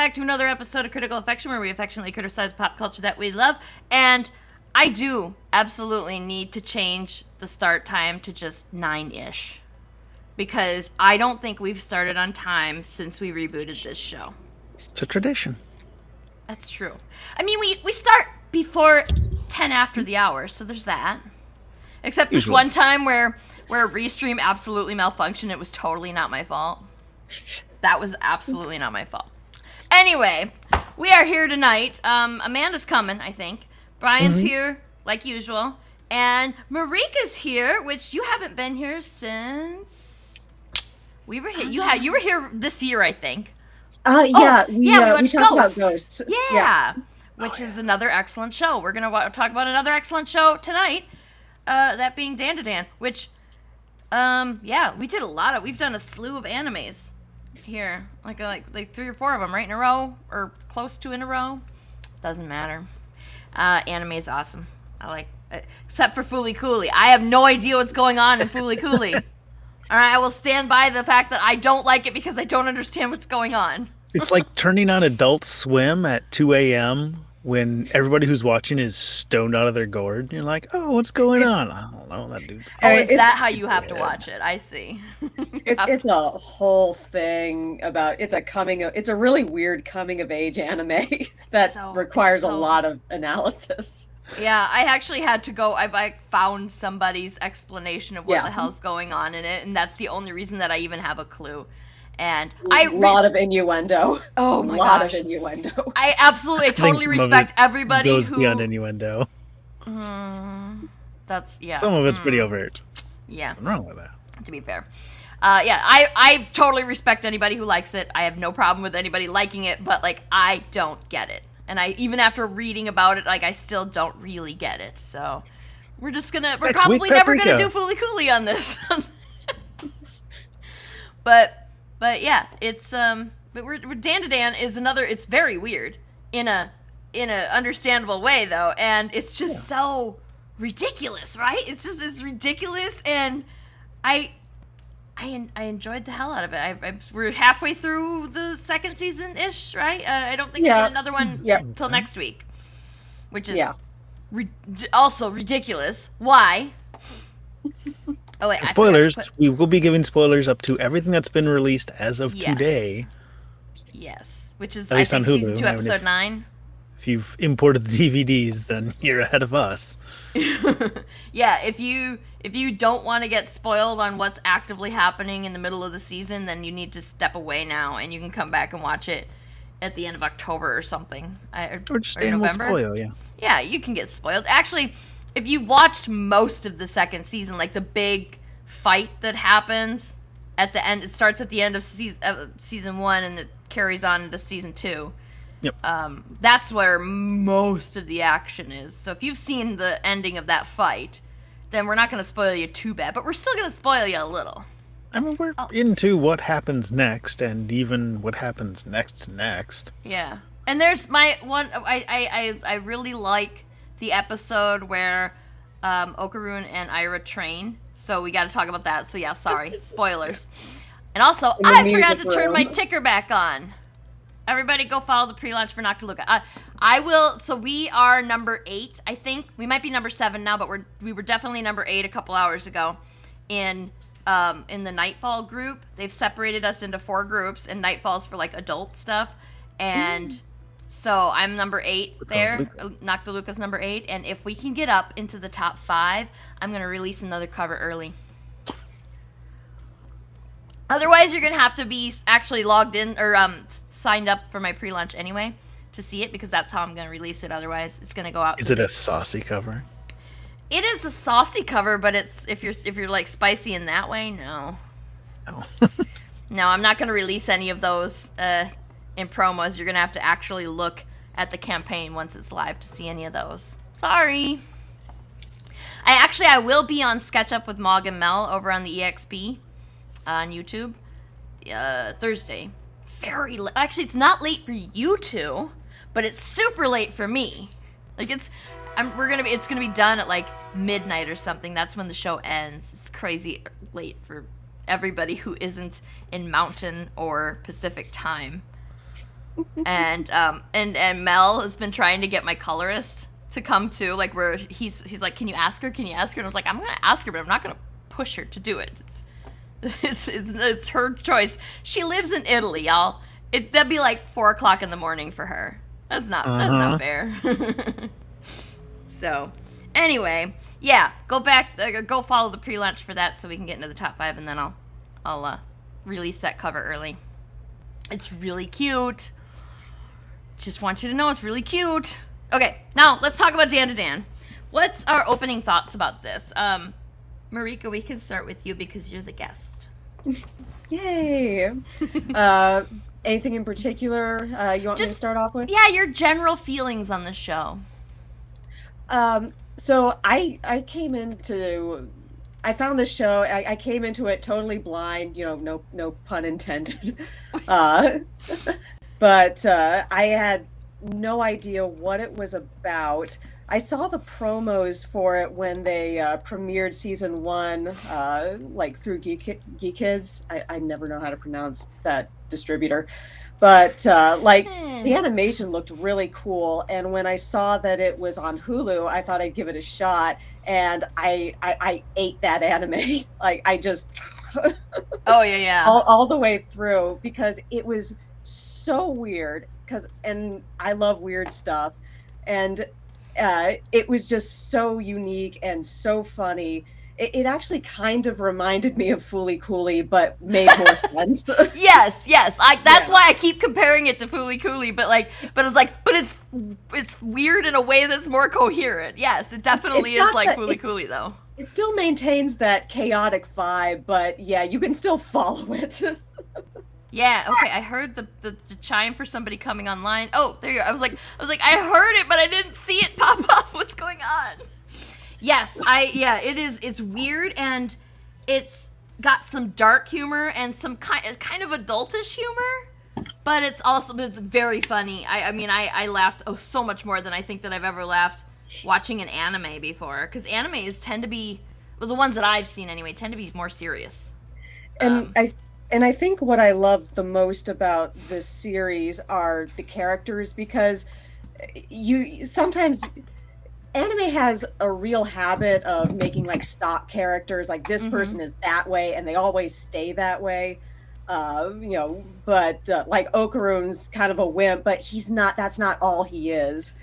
back to another episode of Critical Affection, where we affectionately criticize pop culture that we love. And I do absolutely need to change the start time to just 9-ish. Because I don't think we've started on time since we rebooted this show. It's a tradition. That's true. I mean, we start before 10 after the hour, so there's that. Except this one time where a restream absolutely malfunctioned. It was totally not my fault. That was absolutely not my fault. Anyway, we are here tonight. Amanda's coming, I think. Brian's here, like usual. And Marieka's here, which you haven't been here since... We were here. You were here this year, I think. We talked about Ghosts. Yeah. Which is another excellent show. We're going to talk about another excellent show tonight. That being Dandadan, which, we did we've done a slew of animes here. Like 3 or 4 of them right in a row, or close to in a row. Doesn't matter. Anime is awesome. I like it. Except for Fooly Cooly. I have no idea what's going on in Fooly Cooly. Alright, I will stand by the fact that I don't like it because I don't understand what's going on. It's like turning on Adult Swim at 2 a.m. when everybody who's watching is stoned out of their gourd. You're like, oh, what's going on? I don't know, that dude. Oh, is that how you have to watch it? I see. It's a whole thing about, it's a really weird coming of age anime that requires a lot of analysis. Yeah, I actually had to go, I found somebody's explanation of what the hell's going on in it, and that's the only reason that I even have a clue. And a lot of innuendo. Oh my gosh. A lot of innuendo. I totally respect everybody goes who... beyond innuendo. That's, yeah. Some of it's pretty overt. Yeah. Nothing wrong with that. To be fair. I totally respect anybody who likes it. I have no problem with anybody liking it, but, I don't get it. And even after reading about it, I still don't really get it. So, we're probably never gonna do Fooly Cooly on this. But yeah, it's, but Dandadan is another, it's very weird in a understandable way, though. And it's just so ridiculous, right? It's ridiculous. And I enjoyed the hell out of it. We're halfway through the second season-ish, right? I don't think we get another one till next week, which is also ridiculous. Why? Oh wait, spoilers. We will be giving spoilers up to everything that's been released as of today. Yes, which is at least on Hulu. Season 2, Episode 9. If you've imported the DVDs, then you're ahead of us. Yeah, if you don't want to get spoiled on what's actively happening in the middle of the season, then you need to step away now, and you can come back and watch it at the end of October or something. Or just stay in November. Spoil, yeah. Yeah, you can get spoiled. Actually, if you watched most of the second season, the big fight that happens at the end, it starts at the end of season 1 and it carries on into season 2. Yep. That's where most of the action is. So if you've seen the ending of that fight, then we're not going to spoil you too bad, but we're still going to spoil you a little. I mean, we're into what happens next, and even what happens next. Yeah. And there's my one, I really like the episode where Okarun and Ira train, so we got to talk about that. So yeah, sorry, spoilers. And also, I forgot to turn my ticker back on. Everybody go follow the pre-launch for Noctiluca. I will, so we are number 8, I think. We might be number 7 now, but we were definitely number 8 a couple hours ago in the Nightfall group. They've separated us into 4 groups, and Nightfall's for adult stuff. And so I'm number 8 there. Noctiluca's number 8, and if we can get up into the top 5, I'm going to release another cover early. Otherwise, you're going to have to be actually logged in or signed up for my pre-launch anyway to see it, because that's how I'm going to release it. Otherwise, it's going to go out. Is it a saucy cover? It is a saucy cover, but it's if you're spicy in that way, no. No. No, I'm not going to release any of those in promos. You're going to have to actually look at the campaign once it's live to see any of those. Sorry. I will be on SketchUp with Mog and Mel over on the EXP on YouTube Thursday. Very late. Actually, it's not late for you two, but it's super late for me. It's gonna be done at midnight or something. That's when the show ends. It's crazy late for everybody who isn't in Mountain or Pacific time. And Mel has been trying to get my colorist to come too, like where he's like, can you ask her? Can you ask her? And I was like, I'm gonna ask her, but I'm not gonna push her to do it. It's her choice. She lives in Italy, y'all. That'd be like 4:00 in the morning for her. That's not fair. So, anyway, yeah, go follow the pre-launch for that so we can get into the top 5, and then I'll release that cover early. It's really cute. Just want you to know it's really cute. Okay, now let's talk about Dandadan. What's our opening thoughts about this? Marieke, we can start with you because you're the guest. Yay! Anything in particular you want me to start off with? Yeah, your general feelings on the show. So I found this show. I came into it totally blind. No pun intended. But I had no idea what it was about. I saw the promos for it when they premiered season 1, like through Geek Kids. I never know how to pronounce that distributor, but the animation looked really cool. And when I saw that it was on Hulu, I thought I'd give it a shot. And I ate that anime. Like I just oh yeah all the way through because it was so weird. And I love weird stuff, and it was just so unique and so funny. It actually kind of reminded me of Fooly Cooly, but made more sense. Yes. That's why I keep comparing it to Fooly Cooly, but it's weird in a way that's more coherent. Yes, it definitely is like Fooly Cooly, though. It still maintains that chaotic vibe, but yeah, you can still follow it. Yeah, okay, I heard the chime for somebody coming online. Oh, there you go. I was like, I heard it, but I didn't see it pop up. What's going on? Yes, it's weird, and it's got some dark humor and some kind of adultish humor, but it's very funny. I laughed so much more than I think that I've ever laughed watching an anime before, because animes tend to be, well, the ones that I've seen anyway, tend to be more serious. And I think what I love the most about this series are the characters, because sometimes anime has a real habit of making like stock characters, like this person is that way and they always stay that way. But like Okarun's kind of a wimp, but that's not all he is.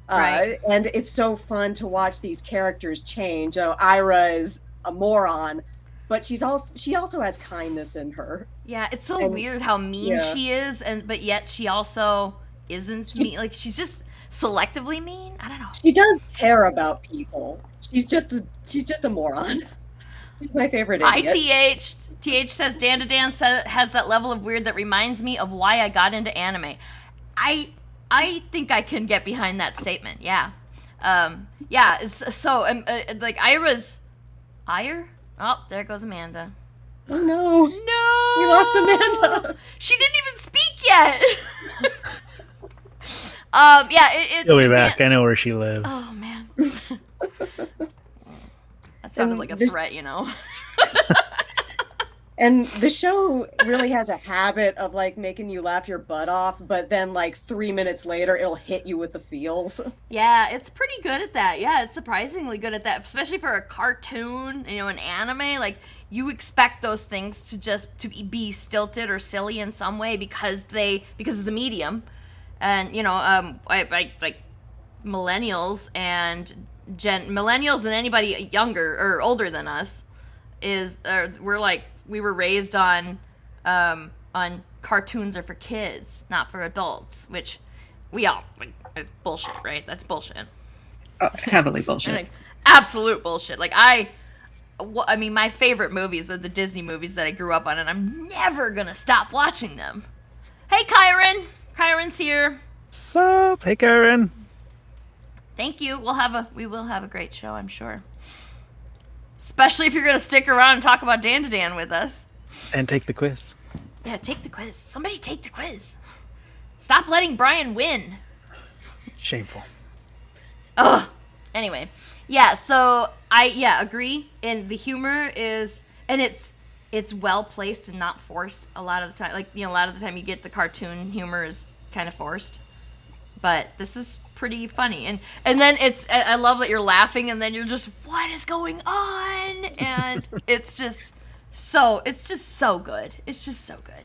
Right. And it's so fun to watch these characters change. Ira is a moron, but she also has kindness in her. Yeah, it's so weird how mean she is, but yet she also isn't mean. Like, she's just selectively mean. I don't know. She does care about people. She's just a moron. She's my favorite idiot. TH says Dandadan has that level of weird that reminds me of why I got into anime. I think I can get behind that statement. Yeah. Like Ira's Oh, there goes Amanda. Oh no. No. We lost Amanda. She didn't even speak yet. She'll be back. I know where she lives. Oh man. That sounded like a threat, And the show really has a habit of like making you laugh your butt off, but then like 3 minutes later it'll hit you with the feels. Yeah, it's pretty good at that. Yeah, it's surprisingly good at that, especially for a cartoon, an anime. Like, you expect those things to be stilted or silly in some way because of the medium. And I like millennials and anybody younger or older than us we were raised on cartoons are for kids, not for adults, which we all bullshit, right? That's bullshit. Oh, heavily bullshit. Absolute bullshit. My favorite movies are the Disney movies that I grew up on, and I'm never gonna stop watching them. Hey, Kyron. Kyron's here. Sup? Hey, Kyron. Thank you. We will have a great show, I'm sure. Especially if you're going to stick around and talk about Dandadan with us. And take the quiz. Yeah, take the quiz. Somebody take the quiz. Stop letting Brian win. Shameful. Ugh. Anyway. Yeah, so I agree. And the humor is, and it's well placed and not forced a lot of the time. A lot of the time you get the cartoon humor is kind of forced. But this is pretty funny. And then I love that you're laughing and then you're just, what is going on? And it's just so good. It's just so good.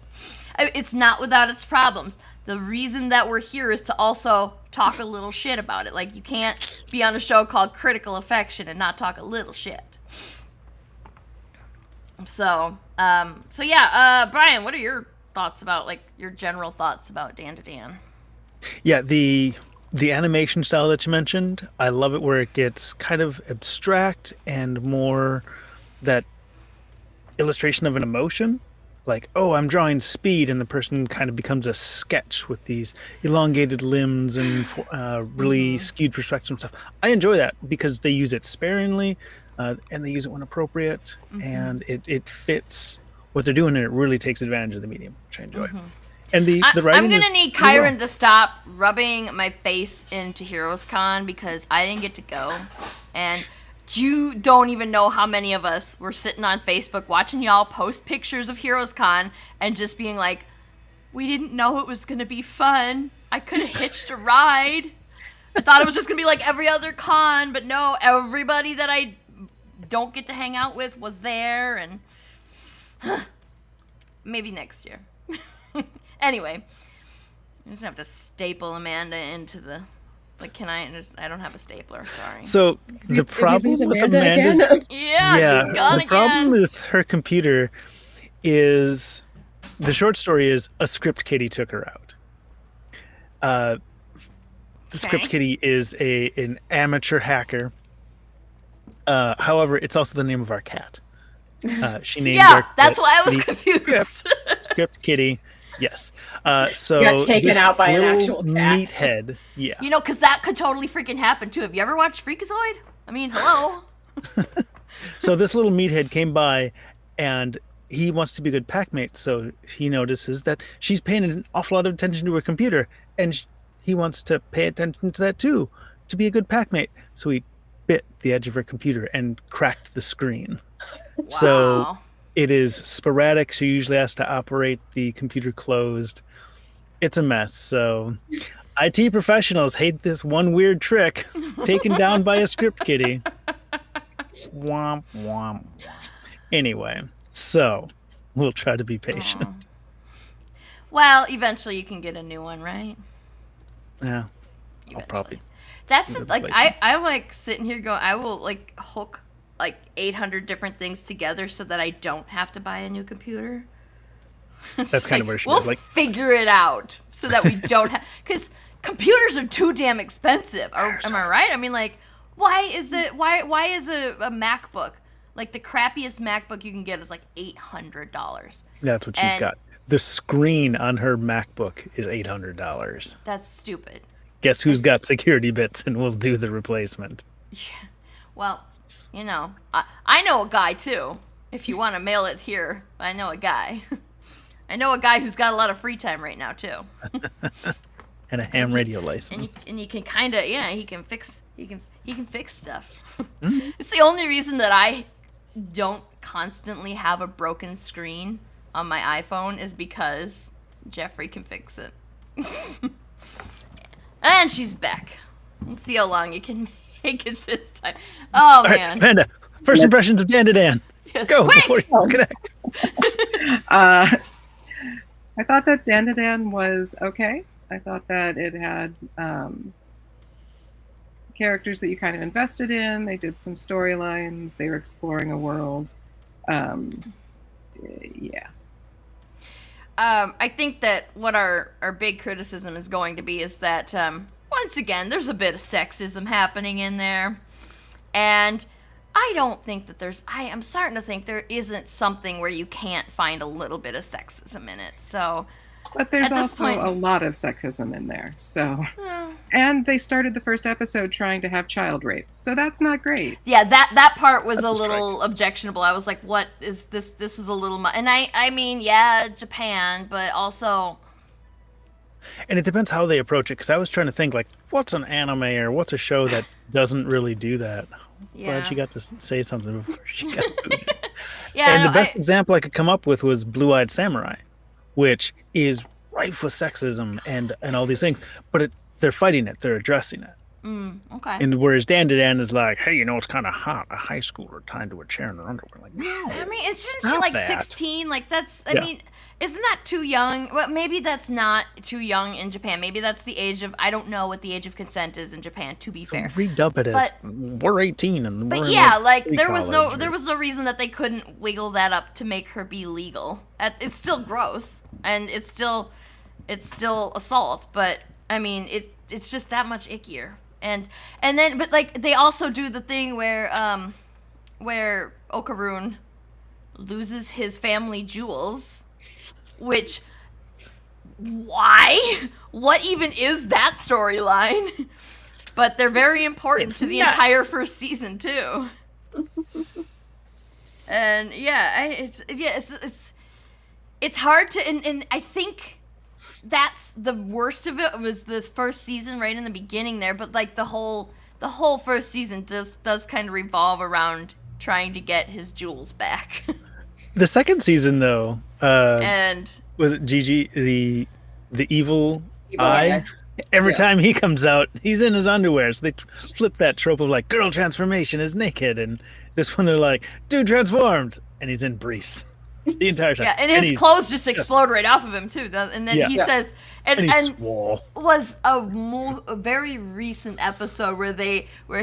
It's not without its problems. The reason that we're here is to also talk a little shit about it. Like, you can't be on a show called Critical Affection and not talk a little shit. So yeah, Brian, what are your thoughts about, like, your general thoughts about Dandadan? Yeah, the animation style that you mentioned, I love it where it gets kind of abstract and more that illustration of an emotion. Like, oh, I'm drawing speed, and the person kind of becomes a sketch with these elongated limbs and really skewed perspectives and stuff. I enjoy that because they use it sparingly, and they use it when appropriate, and it fits what they're doing, and it really takes advantage of the medium, which I enjoy. And the writing I'm gonna need Kyron to stop rubbing my face into Heroes Con because I didn't get to go, and you don't even know how many of us were sitting on Facebook watching y'all post pictures of Heroes Con and just being like, we didn't know it was gonna be fun. I could have hitched a ride. I thought it was just gonna be like every other con, but no, everybody that I don't get to hang out with was there, and maybe next year. Anyway, I just have to staple Amanda into the... Like, can I just... I don't have a stapler, sorry. So, the problem with Amanda's... Yeah, she's gone the problem with her computer is... The short story is a script kiddie took her out. The script kiddie is an amateur hacker. However, it's also the name of our cat. She named our cat that's why I was confused. Script kiddie. Yes. So got taken out by an actual cat. Meathead. Yeah. You know, because that could totally freaking happen too. Have you ever watched Freakazoid? I mean, hello. So this little meathead came by, and he wants to be a good packmate. So he notices that she's paying an awful lot of attention to her computer, and he wants to pay attention to that too, to be a good packmate. So he bit the edge of her computer and cracked the screen. Wow. So it is sporadic. She usually has to operate the computer closed. It's a mess. So IT professionals hate this one weird trick taken down by a script kiddie. Womp, womp. Anyway, so we'll try to be patient. Well, eventually you can get a new one, right? Yeah. Eventually. I'll probably. That's like, I like sitting here going, I will like hook like 800 different things together so that I don't have to buy a new computer. That's kind of where she we'll is. Like, figure it out so that we don't have, because computers are too damn expensive. Am I right? I mean, like, why is a MacBook, like the crappiest MacBook you can get is like $800? That's what she's got. The screen on her MacBook is $800. That's stupid. Guess who's got security bits and will do the replacement? Yeah. Well, you know, I know a guy too. If you want to mail it here, I know a guy. I know a guy who's got a lot of free time right now too. And a ham radio license. And you can kind of, yeah, he can fix stuff. Mm-hmm. It's the only reason that I don't constantly have a broken screen on my iPhone is because Jeffrey can fix it. And she's back. Let's see how long you can make it this time. Oh, man. Right, Amanda, first impressions of Dandadan. Yes. Go Quick! before you disconnect. I thought that Dandadan was okay. I thought that it had characters that you kind of invested in. They did some storylines. They were exploring a world. Yeah. I think that what our big criticism is going to be is that, once again, there's a bit of sexism happening in there. And I don't think that I'm starting to think there isn't something where you can't find a little bit of sexism in it. So, but there's also a lot of sexism in there. So, and they started the first episode trying to have child rape. So that's not great. Yeah, that part was a little objectionable. I was like, what is this? This is a little and I mean, yeah, Japan, but also. And it depends how they approach it, because I was trying to think, like, what's an anime or what's a show that doesn't really do that? Yeah. Glad she got to say something before she got to it. Yeah, and the best example I could come up with was Blue-Eyed Samurai, which is rife with sexism and all these things, but they're fighting it, they're addressing it. Okay. And whereas Dandadan is like, hey, it's kind of hot, a high schooler tied to a chair in her underwear. Like, no, I mean, isn't she like 16? Like, I mean, isn't that too young? Well, maybe that's not too young in Japan. Maybe that's the age of, I don't know what the age of consent is in Japan, to be fair. Redub it as, we're 18 and we're there was no reason that they couldn't wiggle that up to make her be legal. It's still gross, and it's still assault, but, I mean, it's just that much ickier. And then, but like, they also do the thing where Okarun loses his family jewels, which, why? What even is that storyline? But they're very important to the entire first season too. And it's hard to, and I think that's the worst of it, was this first season right in the beginning there, but like the whole first season does kind of revolve around trying to get his jewels back. The second season though, and was it Gigi the evil eye? Every time he comes out, he's in his underwear. So they flip that trope of like girl transformation is naked, and this one they're like dude transformed, and he's in briefs. The entire time. Yeah, and his clothes just explode right off of him too. And then he says, and was a very recent episode where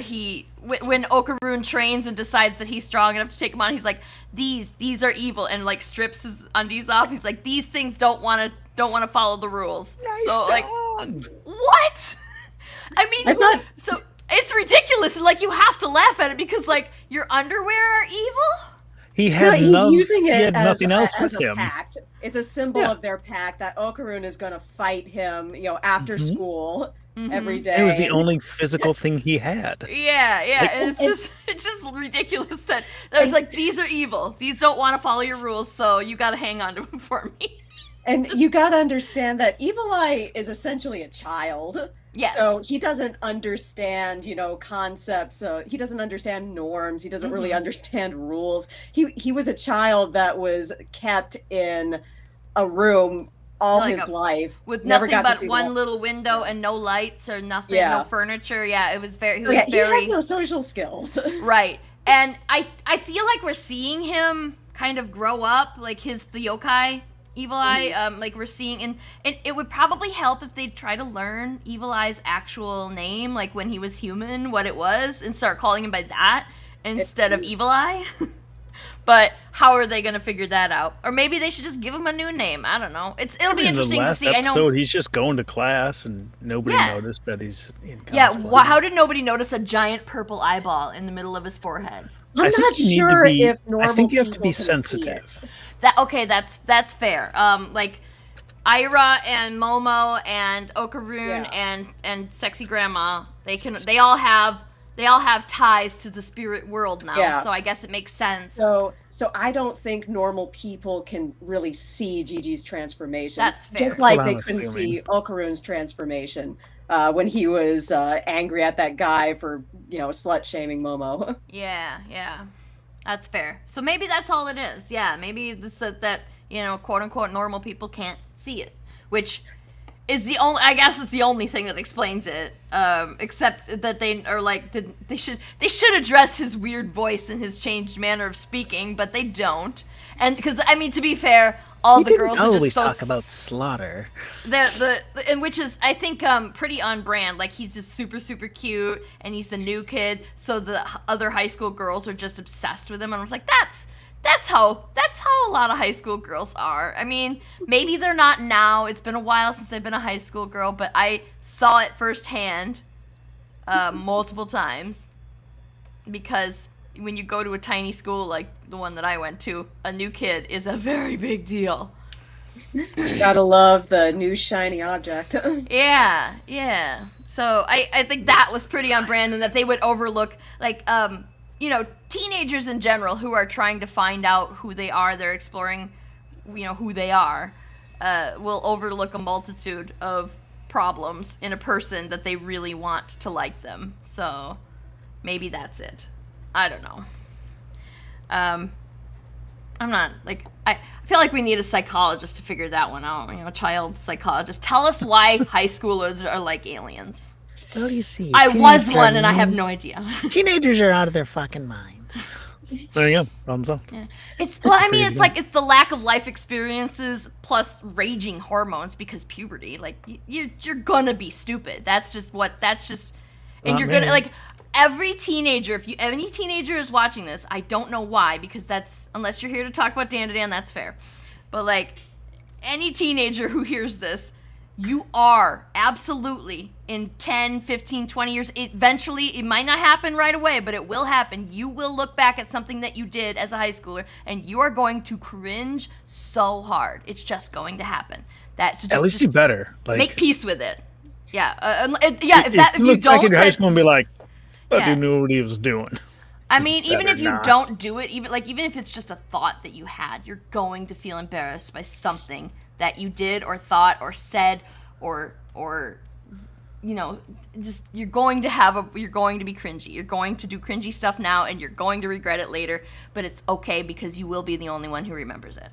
when Okarun trains and decides that he's strong enough to take him on, he's like, these are evil, and like strips his undies off. He's like, these things don't want to follow the rules. So like, what? I mean, so it's ridiculous, and like you have to laugh at it because like your underwear are evil. He's using it as a pact. It's a symbol of their pact that Okarun is going to fight him, after school every day. It was the only physical thing he had. Yeah. And it's just ridiculous that there's like, these are evil. These don't want to follow your rules, so you got to hang on to them for me. And you got to understand that Evil Eye is essentially a child. Yes. So he doesn't understand, concepts. He doesn't understand norms. He doesn't really understand rules. He was a child that was kept in a room all his life with nothing but one little window and no lights or nothing, no furniture. Yeah, it was very. He has no social skills. Right, and I feel like we're seeing him kind of grow up, like the yokai Evil Eye, like we're seeing, and it would probably help if they'd try to learn Evil Eye's actual name, like when he was human, what it was, and start calling him by that instead of Evil Eye. But how are they going to figure that out? Or maybe they should just give him a new name. I don't know. It'll be interesting to see. I know he's just going to class, and nobody noticed that he's in cosplay. Yeah, how did nobody notice a giant purple eyeball in the middle of his forehead? I'm not sure if normal I think you have to people be can sensitive. see it. That's fair. Like Ira and Momo and Okarun and Sexy Grandma, they all have ties to the spirit world now. Yeah. So I guess it makes sense. So I don't think normal people can really see Gigi's transformation. That's fair. Just like they couldn't see Okarun's transformation when he was angry at that guy for slut shaming Momo. Yeah. That's fair. So maybe that's all it is. Yeah, maybe that quote unquote normal people can't see it, which is I guess it's the only thing that explains it. Except that they are like, they should address his weird voice and his changed manner of speaking, but they don't. And because I mean, to be fair, all the girls are just so talk about slaughter. And which is, I think, pretty on brand. Like, he's just super, super cute, and he's the new kid, so the other high school girls are just obsessed with him. And I was like, that's how a lot of high school girls are. I mean, maybe they're not now. It's been a while since I've been a high school girl, but I saw it firsthand multiple times, because when you go to a tiny school like the one that I went to, a new kid is a very big deal. Gotta love the new shiny object. Yeah. So I think that was pretty on brand, and that they would overlook, like, teenagers in general who are trying to find out who they are, they're exploring, who they are, will overlook a multitude of problems in a person that they really want to like them. So maybe that's it. I don't know. I'm not like I feel like we need a psychologist to figure that one out. A child psychologist. Tell us why high schoolers are like aliens. Well, you see, I was one, and I have no idea. Teenagers are out of their fucking minds. There you go. Problem solved. Yeah. It's the lack of life experiences plus raging hormones because puberty. Like you're gonna be stupid. And you're gonna like every teenager. If any teenager is watching this, I don't know why, because that's, unless you're here to talk about Dandadan, that's fair. But like any teenager who hears this, you are absolutely in 10, 15, 20 years, eventually, it might not happen right away, but it will happen. You will look back at something that you did as a high schooler, and you are going to cringe so hard. It's just going to happen. At least you better. Like, make peace with it. Yeah. If you you don't, back in high school and be like, "But Yeah. you knew what he was doing." I mean, even if you not. don't do it, even if it's just a thought that you had, you're going to feel embarrassed by something that you did or thought or said or just you're going to be cringy. You're going to do cringy stuff now, and you're going to regret it later, but it's okay because you will be the only one who remembers it.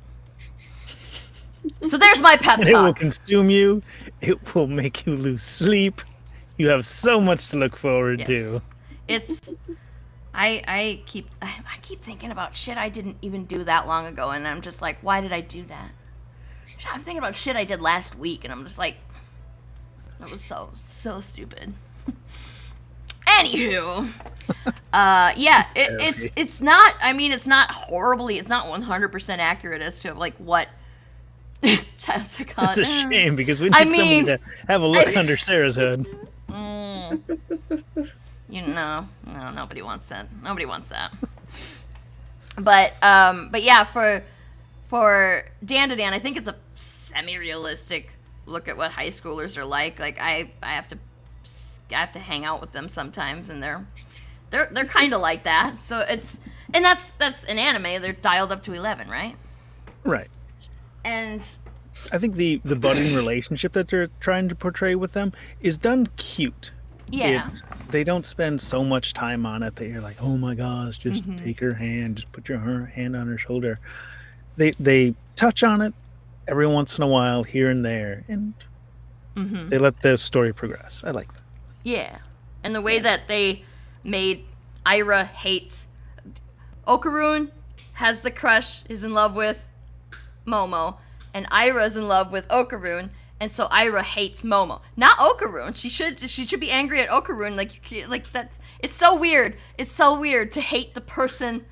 So there's my pep talk. It will consume you. It will make you lose sleep. You have so much to look forward to. It's I keep thinking about shit I didn't even do that long ago, and I'm just like, why did I do that? I'm thinking about shit I did last week, and I'm just like, that was so stupid. Anywho, it's not. I mean, it's not horribly. It's not 100% accurate as to like what Jessica. It's a shame because we need somebody to have a look under Sarah's hood. No, nobody wants that. Nobody wants that. But yeah, for Dandadan, I think it's a semi-realistic look at what high schoolers are like. Like I have to hang out with them sometimes, and they're kind of like that. So that's an anime. They're dialed up to 11, right? Right. And I think the budding relationship that they're trying to portray with them is done cute. yeah, They don't spend so much time on it that you're like, oh my gosh, just take her hand, just put your hand on her shoulder. They touch on it every once in a while, here and there, and they let the story progress. I like that. yeah. And the way that they made Ira hates Okarun, has the crush, is in love with Momo, and Ira's in love with Okarun, and so Ira hates Momo, not Okarun. She should be angry at Okarun. It's so weird. It's so weird to hate the person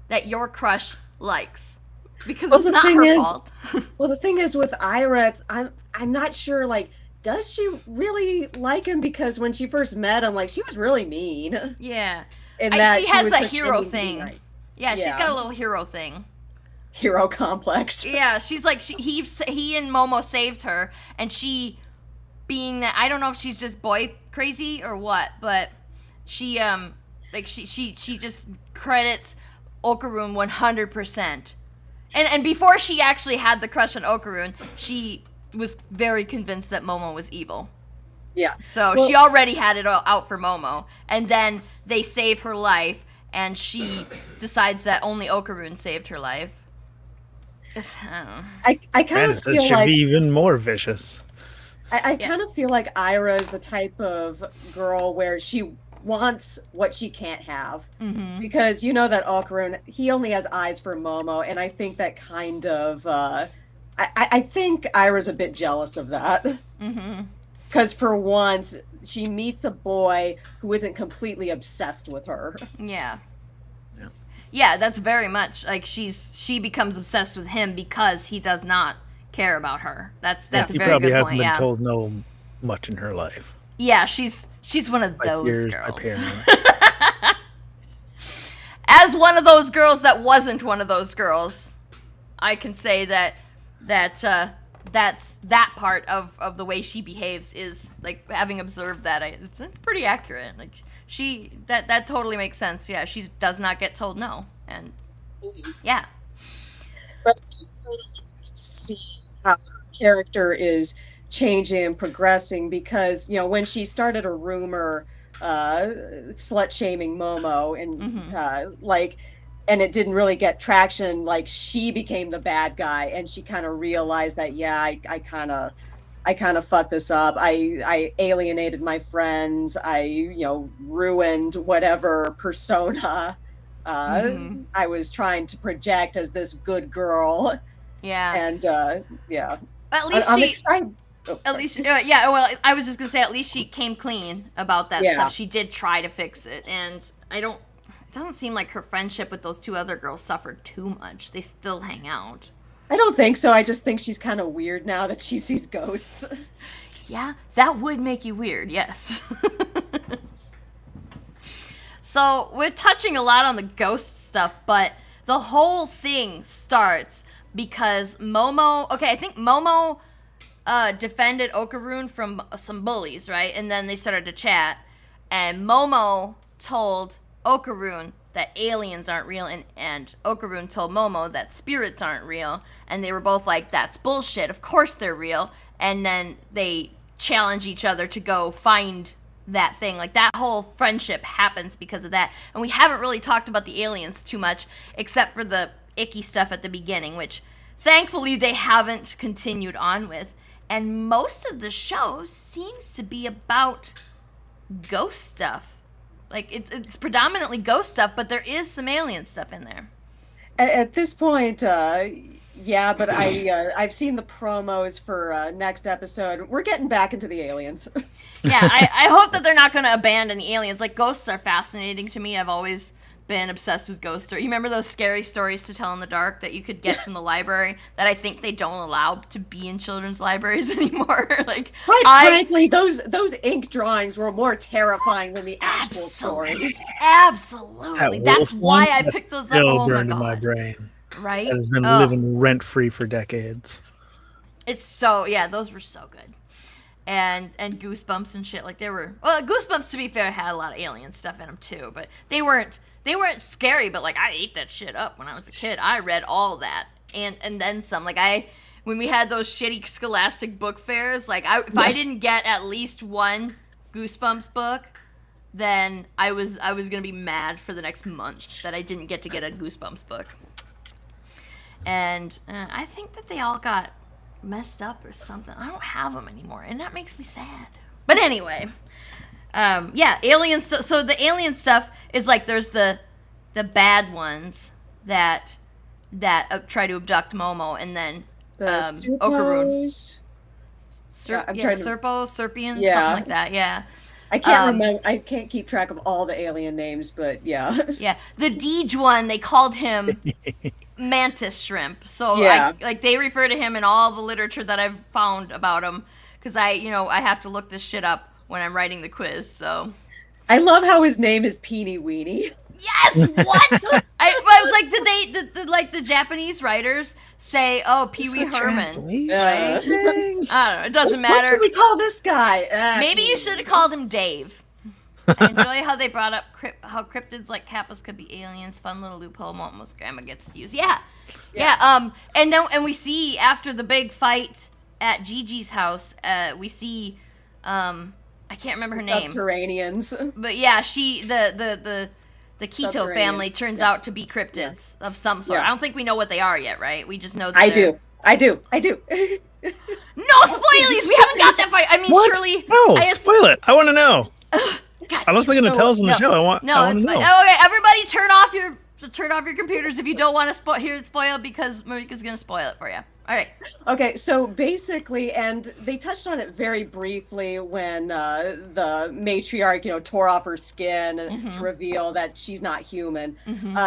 that your crush likes, because it's not her fault. Well, the thing is with Ira, I'm not sure. Like, does she really like him? Because when she first met him, like, she was really mean. Yeah, And that she has was a pretending hero to be thing. nice. Yeah, she's got a little hero thing. Hero complex. Yeah, she's like he and Momo saved her, and she, being that, I don't know if she's just boy crazy or what, but she she just credits Okarun 100%. And before she actually had the crush on Okarun, she was very convinced that Momo was evil. Yeah. So she already had it all out for Momo, and then they save her life, and she decides that only Okarun saved her life. I kind of feel should like be even more vicious. I kind of feel like Ira is the type of girl where she wants what she can't have, because you know that Okarun, he only has eyes for Momo, and I think that kind of I think Ira's a bit jealous of that, because for once she meets a boy who isn't completely obsessed with her. Yeah, that's very much like she becomes obsessed with him because he does not care about her. That's a very good point. He probably hasn't been told no much in her life. Yeah, she's one of those Years, girls. by parents. As one of those girls that wasn't one of those girls, I can say that's that part of the way she behaves is, like, having observed that, it's pretty accurate. Like, that totally makes sense. Yeah, she does not get told no, and yeah. But I do kind of like to see how her character is changing and progressing, because when she started a rumor slut shaming Momo, and like and it didn't really get traction, like she became the bad guy, and she kind of realized that, yeah, I kind of fucked this up. I alienated my friends. I ruined whatever persona I was trying to project as this good girl. Yeah. And yeah. At least I'm she. excited. At least, yeah. Well, I was just gonna say, at least she came clean about that stuff. She did try to fix it, and it doesn't seem like her friendship with those two other girls suffered too much. They still hang out. I don't think so. I just think she's kind of weird now that she sees ghosts. Yeah, that would make you weird, yes. So, we're touching a lot on the ghost stuff, but the whole thing starts because Momo... Okay, I think Momo defended Okaroon from some bullies, right? And then they started to chat, and Momo told Okaroon that aliens aren't real, and Okaroon told Momo that spirits aren't real, and they were both like, that's bullshit, of course they're real, and then they challenge each other to go find that thing. Like, that whole friendship happens because of that, and we haven't really talked about the aliens too much, except for the icky stuff at the beginning, which thankfully they haven't continued on with, and most of the show seems to be about ghost stuff. Like, it's predominantly ghost stuff, but there is some alien stuff in there. At this point, yeah, but I've seen the promos for next episode. We're getting back into the aliens. Yeah, I hope that they're not going to abandon the aliens. Like, ghosts are fascinating to me. I've always been obsessed with ghost stories. You remember those scary stories to tell in the dark that you could get from the library that I think they don't allow to be in children's libraries anymore? Like, quite frankly, those ink drawings were more terrifying than the actual stories. Absolutely. That's why I picked those up. Still burned in my brain. Right? It has been living rent-free for decades. It's so, yeah, those were so good. And Goosebumps and shit, like, they were, well, Goosebumps, to be fair, had a lot of alien stuff in them too, but they weren't scary, but, like, I ate that shit up when I was a kid. I read all that, and then some. Like, when we had those shitty Scholastic book fairs, like, if I didn't get at least one Goosebumps book, then I was gonna be mad for the next month that I didn't get to get a Goosebumps book. And I think that they all got messed up or something. I don't have them anymore, and that makes me sad. But anyway, yeah, aliens. So the alien stuff is like, there's the bad ones that try to abduct Momo, and then Okaroon. Serpians, something like that. Yeah. I can't remember. I can't keep track of all the alien names, but yeah. Yeah, the Deej one, they called him Mantis Shrimp. So yeah. They refer to him in all the literature that I've found about him, because I have to look this shit up when I'm writing the quiz. So I love how his name is Peeny Weenie. Yes, what? I was like, did like the Japanese writers say, oh, Pee Wee Herman? Right? I don't know. It doesn't matter. What should we call this guy? Maybe you should have called him Dave. I enjoy how they brought up how cryptids like Kappas could be aliens. Fun little loophole. Momo's grandma gets to use. Yeah. And we see after the big fight at Gigi's house, we see I can't remember her name. Subterraneans. But yeah, the Keto family turns out to be cryptids of some sort. I don't think we know what they are yet, right? We just know that I do. No spoilies! We haven't got that far. I mean, what? surely... No, spoil it. I want to know. God, Unless they're going to tell us on the show. I want to know. Okay, everybody turn off your computers if you don't want to hear it spoiled, because Marieka's going to spoil it for you. All right. Okay, so basically, and they touched on it very briefly when the matriarch, tore off her skin to reveal that she's not human.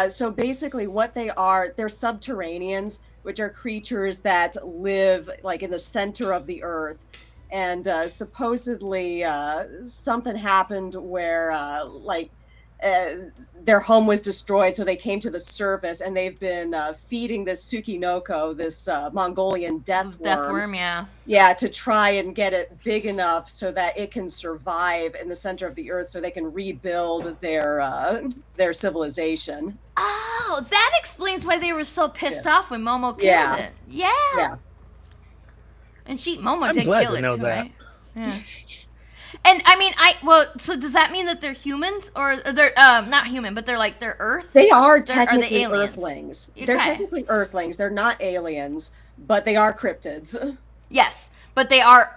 So basically what they are, they're subterraneans, which are creatures that live like in the center of the earth. And supposedly something happened where their home was destroyed, so they came to the surface, and they've been feeding this Tsukinoko, this Mongolian death worm. Yeah, to try and get it big enough so that it can survive in the center of the earth, so they can rebuild their civilization. Oh, that explains why they were so pissed off when Momo killed it. Yeah. And Momo did kill it too, right? Yeah. And I mean, so does that mean that they're humans or they're not human, but they're Earth? They are Are they technically aliens? Earthlings. Okay. They're technically Earthlings. They're not aliens, but they are cryptids. Yes, but they are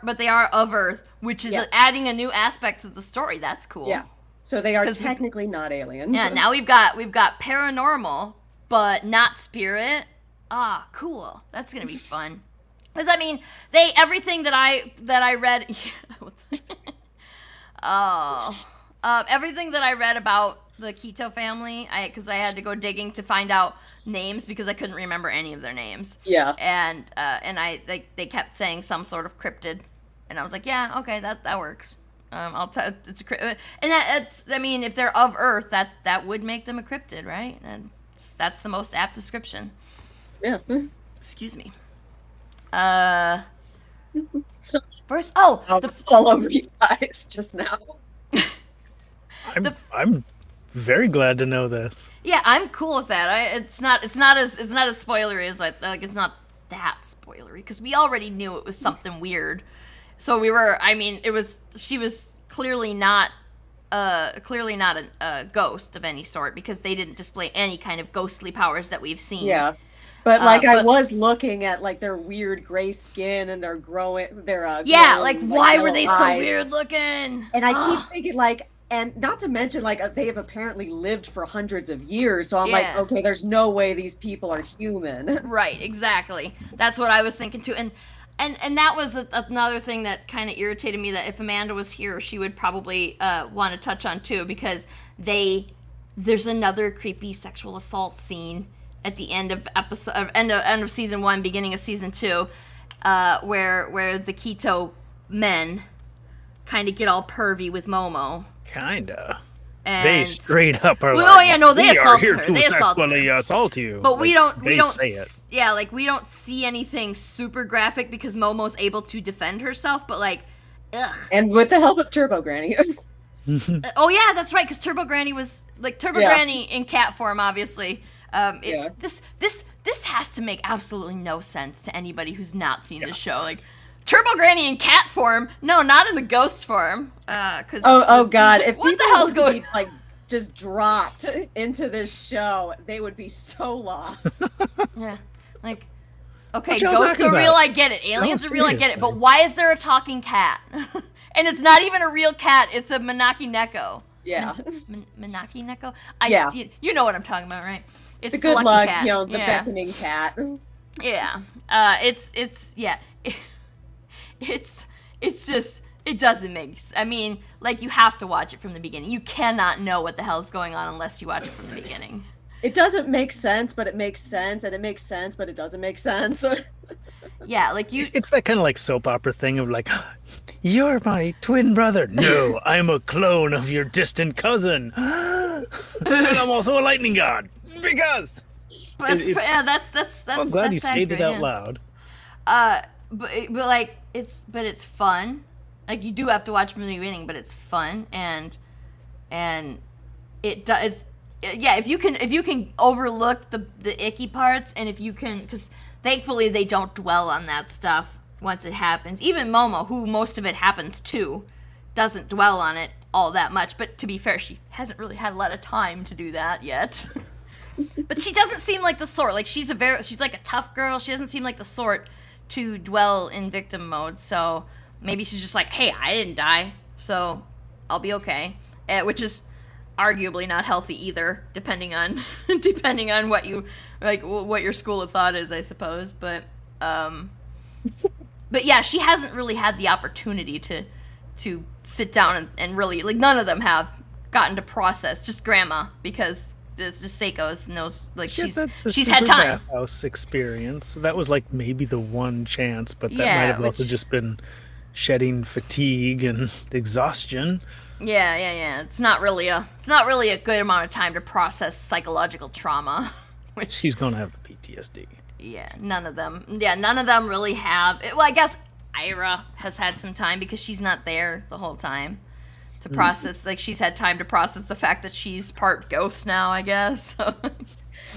of Earth, which is Yes. adding a new aspect to the story. That's cool. Yeah. So they are 'Cause technically not aliens. Yeah, now we've got paranormal, but not spirit. Ah, cool. That's gonna be fun. Because I mean, everything that I read. Everything that I read about the Keto family, because I had to go digging to find out names because I couldn't remember any of their names. Yeah. And they kept saying some sort of cryptid, and I was like, yeah, okay, that works. I'll tell it's a cryptid, and I mean, if they're of Earth, that would make them a cryptid, right? And that's the most apt description. Yeah. Excuse me. So First, I'll fall over you guys just now. I'm very glad to know this. Yeah, I'm cool with that. It's not as spoilery as like it's not that spoilery because we already knew it was something weird. So she was clearly not a ghost of any sort because they didn't display any kind of ghostly powers that we've seen. Yeah. But I was looking at like their weird gray skin and their glowing, why were they so eyes. weird looking? And I keep thinking and not to mention they have apparently lived for hundreds of years. So I'm like, Yeah. okay, there's no way these people are human. Right, exactly. That's what I was thinking too. And that was another thing that kind of irritated me, that if Amanda was here, she would probably want to touch on too, because there's another creepy sexual assault scene at the end of end of season 1, beginning of season 2, where the Keto men kind of get all pervy with Momo. Kinda. And They straight up are Well, like, yeah, no, they we are assaulted here her. to They assaulted sexually assault you. But we don't say it. Yeah, we don't see anything super graphic because Momo's able to defend herself, but ugh. And with the help of Turbo Granny. Oh yeah, that's right, because Turbo Granny was Turbo Granny in cat form, obviously. This has to make absolutely no sense to anybody who's not seen this show. Turbo Granny in cat form? No, not in the ghost form. Cause oh God! If what people the hell's were going? to be, just dropped into this show, they would be so lost. Yeah, okay, What y'all ghosts talking are real. about? I get it. Aliens No, are real. I get it. seriously. But why is there a talking cat? And it's not even a real cat. It's a Manaki Neko. Yeah. Manaki Neko. Yeah. You know what I'm talking about, right? It's The good lucky luck, cat. the beckoning cat. Yeah. It's just, it doesn't make, I mean, you have to watch it from the beginning. You cannot know what the hell's going on unless you watch it from the beginning. It doesn't make sense, but it makes sense, and it makes sense, but it doesn't make sense. Yeah, It's that kind of soap opera thing of you're my twin brother. No, I'm a clone of your distant cousin. And I'm also a lightning god. Because. That's I'm glad you stated it out loud. loud. But it's fun. You do have to watch from the beginning, but it's fun, and it does. Yeah, if you can overlook the icky parts, and if you can, because thankfully they don't dwell on that stuff once it happens. Even Momo, who most of it happens to, doesn't dwell on it all that much. But to be fair, she hasn't really had a lot of time to do that yet. But she doesn't seem like the sort. She's like a tough girl. She doesn't seem like the sort to dwell in victim mode. So maybe she's just hey, I didn't die, so I'll be okay. Which is arguably not healthy either, depending on what you what your school of thought is, I suppose. But yeah, she hasn't really had the opportunity to sit down and really, none of them have gotten to process. Just Grandma, because it's just Seiko knows she's had time. House experience. That was maybe the one chance, but that Yeah, might have also just been shedding fatigue and exhaustion. Yeah. It's not really a good amount of time to process psychological trauma. Which She's gonna have the PTSD. Yeah, none of them really have. Well, I guess Ira has had some time because she's not there the whole time to process. She's had time to process the fact that she's part ghost now, I guess.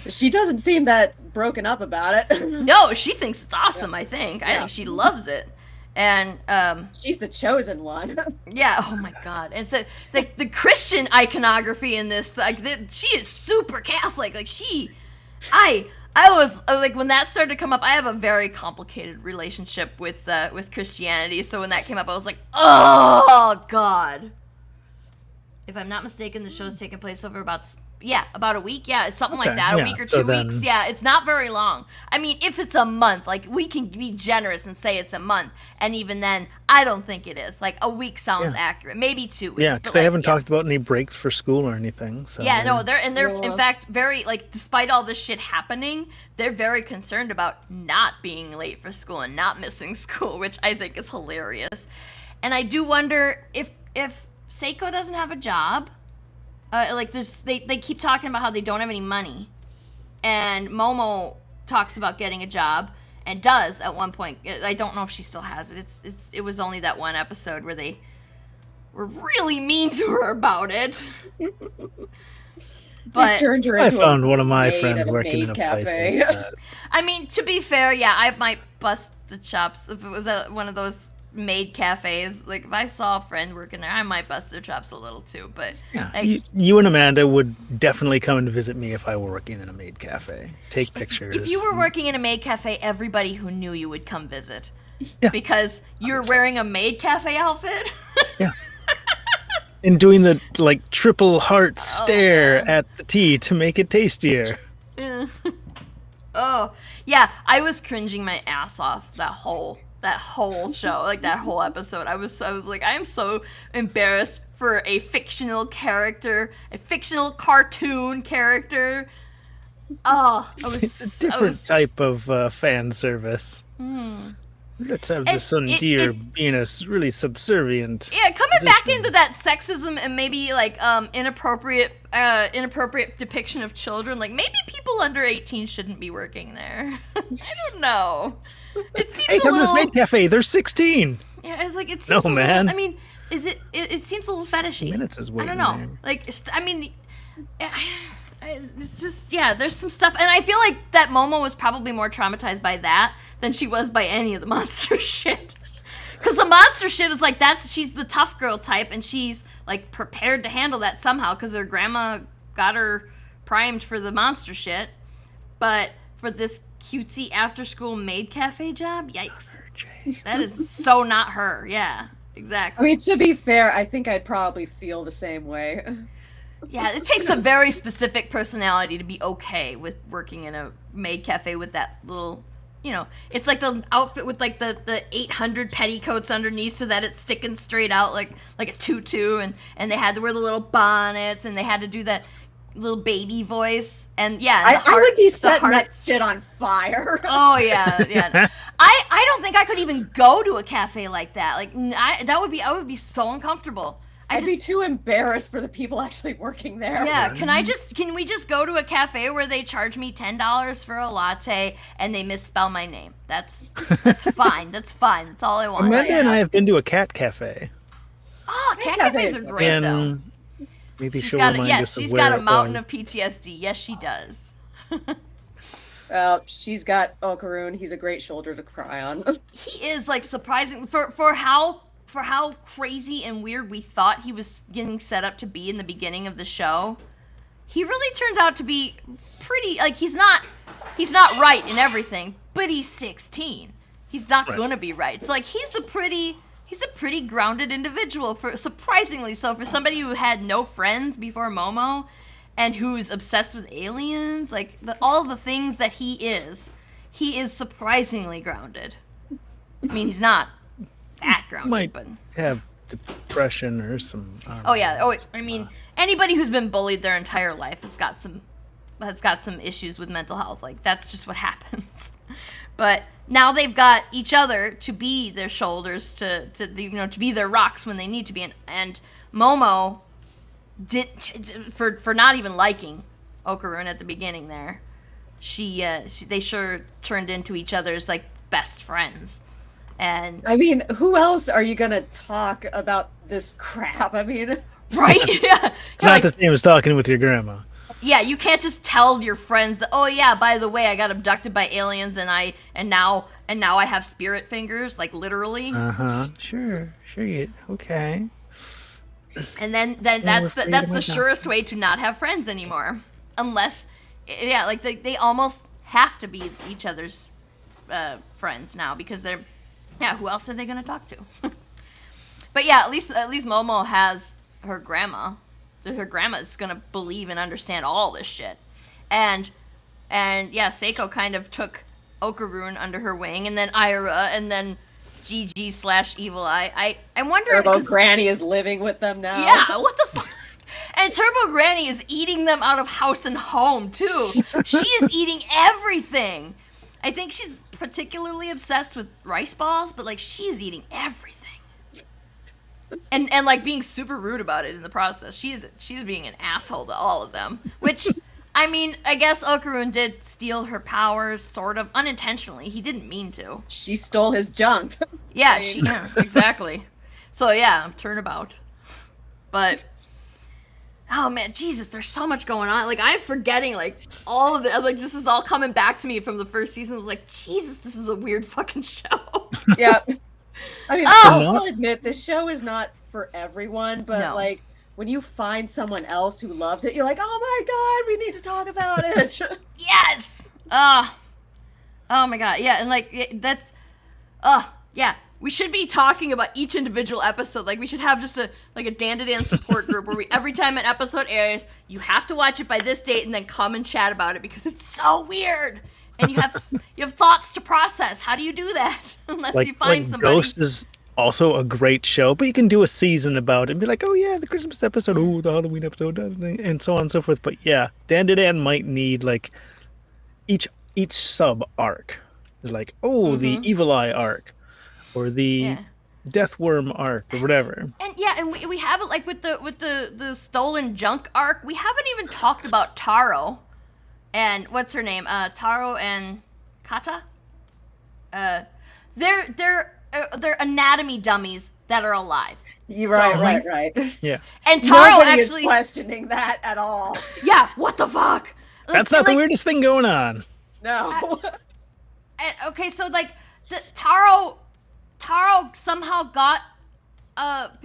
She doesn't seem that broken up about it. No, she thinks it's awesome. I think she loves it. And she's the chosen one. yeah, oh my god. And so the Christian iconography in this, like she is super Catholic. Like I was like, when that started to come up, I have a very complicated relationship with Christianity. So when that came up, I was like, oh god. If I'm not mistaken, the show's taking place over about a week. Yeah, it's something like that. A week or 2 weeks. Yeah, it's not very long. I mean, if it's a month, like, we can be generous and say it's a month. And even then, I don't think it is. Like, a week sounds accurate. Maybe 2 weeks. Yeah, because they haven't talked about any breaks for school or anything. So yeah, no, they're in fact very, like, despite all this shit happening, they're very concerned about not being late for school and not missing school, which I think is hilarious. And I do wonder if Seiko doesn't have a job. Like, they keep talking about how they don't have any money, and Momo talks about getting a job and does at one point. I don't know if she still has it. It was only that one episode where they were really mean to her about it. But turned her I into found a one of my maid friends at a working maid in a cafe. place like that. I mean, to be fair, yeah, I might bust the chops if it was one of those maid cafes. Like, if I saw a friend working there, I might bust their chops a little too. But Yeah, like, you and Amanda would definitely come and visit me if I were working in a maid cafe. Take pictures. if you were working in a maid cafe, everybody who knew you would come visit. Yeah. Because you're wearing a maid cafe outfit. Yeah. And doing the, like, triple heart stare at the tea to make it tastier. Oh, yeah, I was cringing my ass off that whole show, like that whole episode. I was like, I am so embarrassed for a fictional character, a fictional cartoon character. Oh, It's a different type of fan service. Let's have the son deer being a really subservient. Yeah, coming back into that sexism and maybe like inappropriate depiction of children. Like, maybe people under 18 shouldn't be working there. I don't know. It seems Hey, come to this maid cafe. They're 16. Yeah, it's like, it seems No, a man. little, I mean, it seems a little 60 fetishy. minutes is I waiting don't know. there. Like, I mean, it's just, yeah, there's some stuff, and I feel like that Momo was probably more traumatized by that than she was by any of the monster shit. Because the monster shit is like, she's the tough girl type, and she's like prepared to handle that somehow because her grandma got her primed for the monster shit. But for this cutesy after school maid cafe job, yikes. That is so not her. Yeah, exactly. I mean, to be fair, I think I'd probably feel the same way. Yeah, it takes a very specific personality to be okay with working in a maid cafe with that little, you know, it's like the outfit with like the 800 petticoats underneath so that it's sticking straight out like a tutu, and they had to wear the little bonnets, and they had to do that little baby voice, and yeah, I would be setting that shit on fire. Oh yeah. I don't think I could even go to a cafe like that. Like, I would be so uncomfortable. I'd be too embarrassed for the people actually working there. Yeah, can we just go to a cafe where they charge me $10 for a latte and they misspell my name? That's fine. That's fine. That's all I want. Amanda and I have been to a cat cafe. Oh, cat cafes are great though. Maybe she's got a mountain of PTSD. Yes, she does. Well, she's got Okaroon. He's a great shoulder to cry on. He is like surprising for how crazy and weird we thought he was getting set up to be in the beginning of the show. He really turns out to be pretty, like, he's not right in everything, but he's 16. He's not gonna be right. So like he's a pretty grounded individual, for surprisingly so, for somebody who had no friends before Momo and who's obsessed with aliens, like all the things that he is surprisingly grounded. I mean, he's not that grounded, Might but have depression or some. Oh yeah. Oh, I mean, anybody who's been bullied their entire life has got some issues with mental health. Like, that's just what happens. But now they've got each other to be their shoulders, to be their rocks when they need to be. And Momo did for not even liking Okaroon at the beginning. There, they sure turned into each other's like best friends. And I mean, who else are you gonna talk about this crap? I mean, right? Yeah. It's not the same as talking with your grandma. Yeah, you can't just tell your friends that, oh yeah, by the way, I got abducted by aliens and now I have spirit fingers, like literally. Sure. Okay. And then Well, that's we're free that's to the my surest way to not have friends anymore, unless, yeah, like they almost have to be each other's friends now because they're, yeah, who else are they gonna talk to? But yeah, at least Momo has her grandma. Her grandma's gonna believe and understand all this shit, and yeah, Seiko kind of took Okaroon under her wing, and then Ira, and then GG / Evil Eye. I wonder. Turbo Granny is living with them now. Yeah, what the fuck? And Turbo Granny is eating them out of house and home too. She is eating everything. I think she's particularly obsessed with rice balls, but like she's eating everything. And like being super rude about it in the process. She's being an asshole to all of them. Which, I mean, I guess Okaroon did steal her powers, sort of unintentionally. He didn't mean to. She stole his junk. Yeah, yeah, exactly. So yeah, turnabout. But oh man, Jesus, there's so much going on. Like I'm forgetting like all of it. Like this is all coming back to me from the first season. I was like, Jesus, this is a weird fucking show. Yeah. I mean, I'll admit this show is not for everyone, but like when you find someone else who loves it, you're like, oh my god, we need to talk about it. Yes. Oh my god. Yeah, and like that's yeah. We should be talking about each individual episode. Like we should have just a Dandadan support group where every time an episode airs, you have to watch it by this date and then come and chat about it because it's so weird. And you have thoughts to process. How do you do that? Unless you find somebody. Ghost is also a great show, but you can do a season about it and be like, oh yeah, the Christmas episode, oh the Halloween episode, and so on and so forth. But yeah, Dandadan might need like each sub arc. Like, the Evil Eye arc, or the Death Worm arc, or whatever. And yeah, and we have it like with the stolen junk arc. We haven't even talked about Taro. And what's her name? Taro and Kata. They're anatomy dummies that are alive. You're right. Yeah. And Taro Nobody actually is questioning that at all. Yeah. What the fuck? That's not the weirdest thing going on. No. Okay, so like Taro somehow got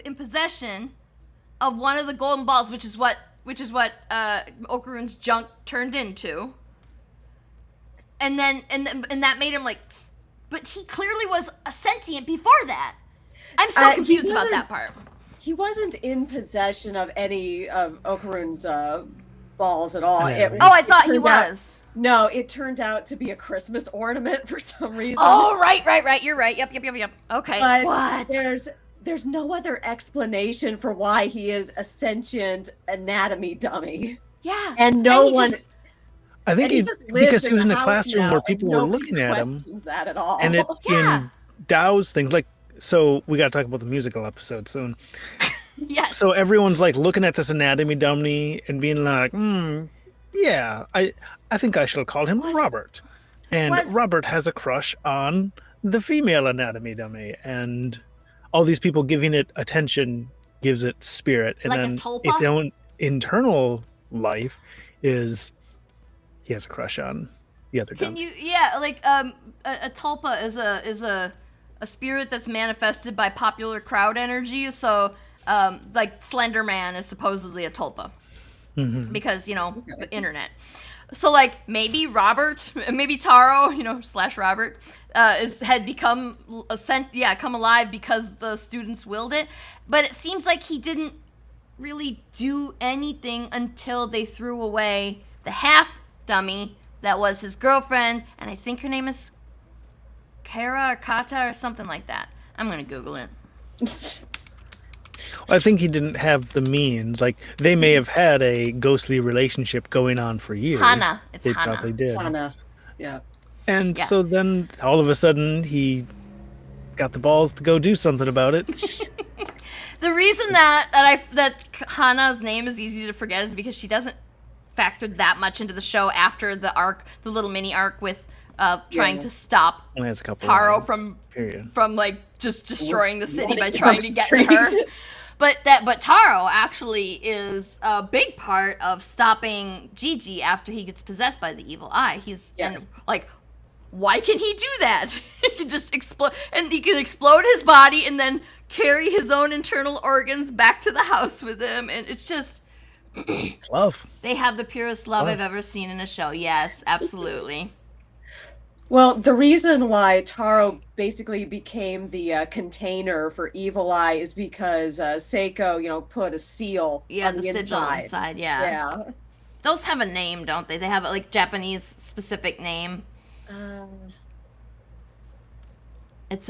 in possession of one of the golden balls, which is what Okaroon's junk turned into. And that made him like, but he clearly was a sentient before that. I'm so confused about that part. He wasn't in possession of any of Okaroon's balls at all. I thought he was. No, it turned out to be a Christmas ornament for some reason. Oh, right. You're right. Yep. Okay. But what? There's no other explanation for why he is a sentient anatomy dummy. Yeah. And I think because he was in a classroom where people were looking at him. That at all. And in Dow's things, like, so we got to talk about the musical episode soon. Yes. So everyone's like looking at this anatomy dummy and being like, yeah, I think I shall call him Robert. And Robert has a crush on the female anatomy dummy, and all these people giving it attention gives it spirit, and like then its own internal life is he has a crush on the other dummy. A tulpa is a spirit that's manifested by popular crowd energy. So like Slender Man is supposedly a tulpa. Because, the internet. So, like, maybe Taro, / Robert, had come alive because the students willed it. But it seems like he didn't really do anything until they threw away the half dummy that was his girlfriend, and I think her name is Kara or Kata or something like that. I'm gonna Google it. I think he didn't have the means. Like, they may have had a ghostly relationship going on for years. Hana. They probably did. Hana. Yeah. And so then, all of a sudden, he got the balls to go do something about it. The reason that Hana's name is easy to forget is because she doesn't factor that much into the show after the little mini arc with trying to stop Taro from like just destroying the city by trying to get to her. But Taro actually is a big part of stopping Gigi after he gets possessed by the evil eye. And, like, why can he do that? He can just explode, and he can explode his body and then carry his own internal organs back to the house with him, and it's just love. They have the purest love I've ever seen in a show. Yes, absolutely. Well, the reason why Taro basically became the container for Evil Eye is because Seiko, put a seal on the inside. Yeah. Those have a name, don't they? They have a Japanese specific name. It's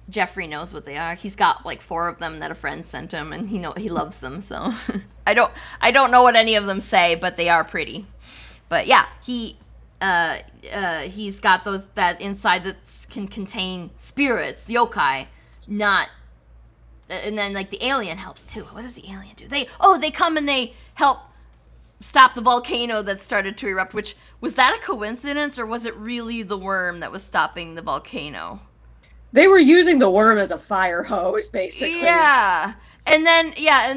Jeffrey knows what they are. He's got 4 of them that a friend sent him, and he loves them. So I don't know what any of them say, but they are pretty. But yeah, he's got those that inside that can contain spirits, yokai, not. And then the alien helps too. What does the alien do? They come and they help stop the volcano that started to erupt, which was that a coincidence, or was it really the worm that was stopping the volcano? They were using the worm as a fire hose, basically. Yeah. And then I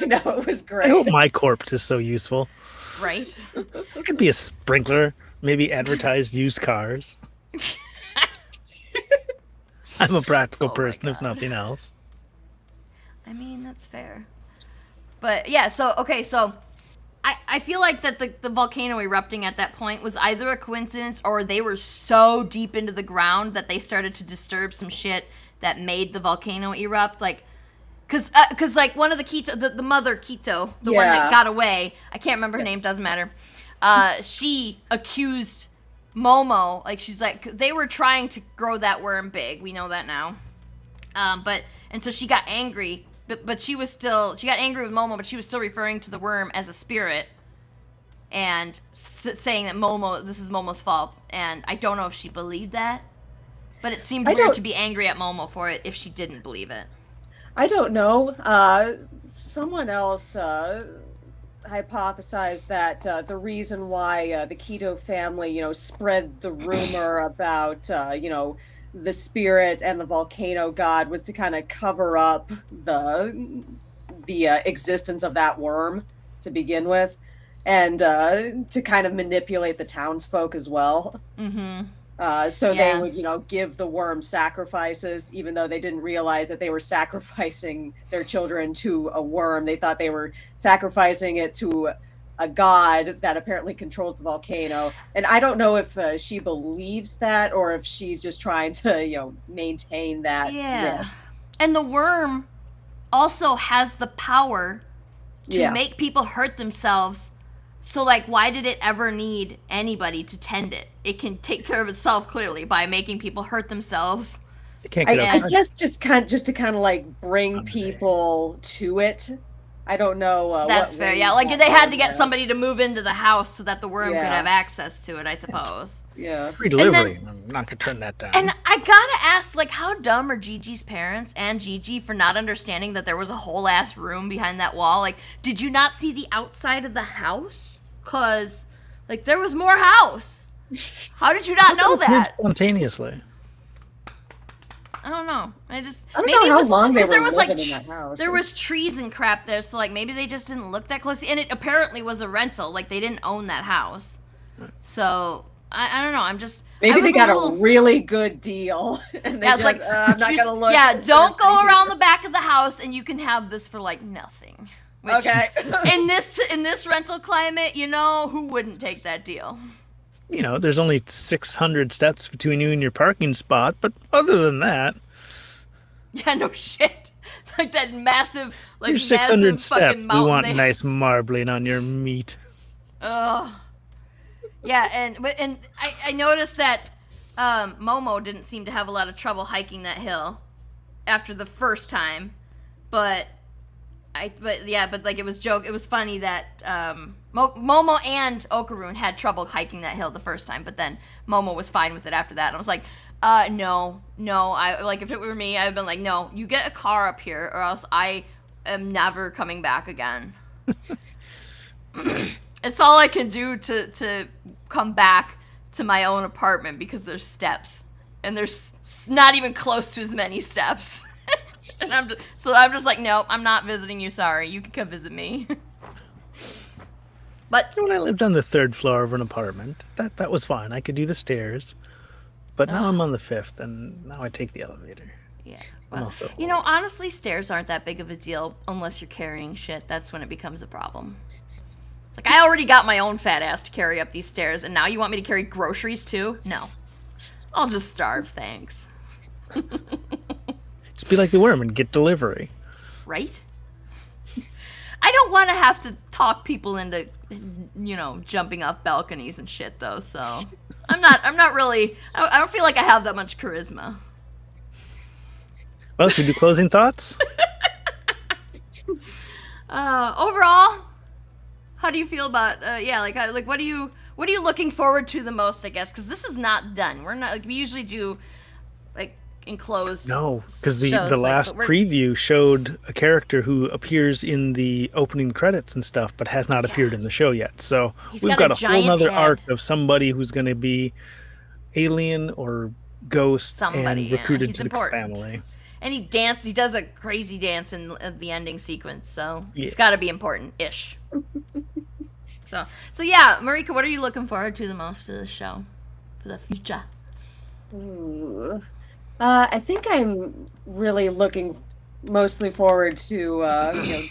know, it was great. I hope my corpse is so useful. Right? It could be a sprinkler, maybe advertised used cars. I'm a practical person, if nothing else. I mean, that's fair. But yeah, so I feel like that the volcano erupting at that point was either a coincidence, or they were so deep into the ground that they started to disturb some shit that made the volcano erupt. Cause one of the Kito, the mother Kito, the one that got away, I can't remember her name, doesn't matter. She accused Momo, she's they were trying to grow that worm big. We know that now. And so she got angry. But she got angry with Momo, but she was still referring to the worm as a spirit and saying that this is Momo's fault. And I don't know if she believed that, but it seemed weird to be angry at Momo for it if she didn't believe it. I don't know. Someone else hypothesized that the reason why the Kito family, spread the rumor about, the spirit and the volcano god was to kind of cover up the existence of that worm to begin with, and to kind of manipulate the townsfolk as well. Mm-hmm. They would, give the worm sacrifices, even though they didn't realize that they were sacrificing their children to a worm. They thought they were sacrificing it to a god that apparently controls the volcano. And I don't know if she believes that, or if she's just trying to, maintain that myth. And the worm also has the power to make people hurt themselves. So, why did it ever need anybody to tend it? It can take care of itself, clearly, by making people hurt themselves. It can't get I guess just to kind of bring people to it. I don't know. That's fair. Yeah, they had to get somebody to move into the house so that the worm could have access to it, I suppose. Yeah. Free delivery. I'm not gonna turn that down. And I gotta ask, how dumb are Gigi's parents and Gigi for not understanding that there was a whole ass room behind that wall? Did you not see the outside of the house? 'Cause there was more house. How did you not know that? Spontaneously. I don't know. I don't know how long they were living in that house. There was trees and crap there, so maybe they just didn't look that closely. And it apparently was a rental. They didn't own that house. So I don't know. Maybe they got a really good deal, and they I'm not gonna look. Yeah, don't go around the back of the house, and you can have this for nothing. Which, okay. in this rental climate, who wouldn't take that deal? There's only 600 steps between you and your parking spot, but other than that... Yeah, no shit. It's that massive, your 600 steps, we want there. Nice marbling on your meat. Oh. Yeah, and I noticed that Momo didn't seem to have a lot of trouble hiking that hill after the first time, but it was funny that Momo and Okarun had trouble hiking that hill the first time, but then Momo was fine with it after that. And I was like, no, if it were me, I'd been like, no, you get a car up here, or else I am never coming back again. It's all I can do to come back to my own apartment, because there's steps, and there's not even close to as many steps. And I'm just like, nope, I'm not visiting you. Sorry, you can come visit me. But When I lived on the 3rd floor of an apartment, that was fine. I could do the stairs. But now I'm on the 5th, and now I take the elevator. yeah, I'm well, also you know, honestly, stairs aren't that big of a deal unless you're carrying shit. That's when it becomes a problem. Like, I already got my own fat ass to carry up these stairs, and now you want me to carry groceries too? No. I'll just starve, thanks. just be like the worm and get delivery. Right? I don't want to have to talk people into, you know, jumping off balconies and shit, though, so... I'm not really... I don't feel like I have that much charisma. Well, should we do closing thoughts? Overall, how do you feel about what are you looking forward to the most, I guess, because this is not done. We're not, like, we usually do like enclosed No, because the shows, last preview showed a character who appears in the opening credits and stuff, but has not appeared in the show yet. So we've got a whole nother arc of somebody who's going to be alien or ghost and recruited to the family. And he does a crazy dance in the ending sequence, so he's got to be important-ish. So yeah, Marieke, what are you looking forward to the most for this show, for the future? Ooh. I think I'm really looking mostly forward to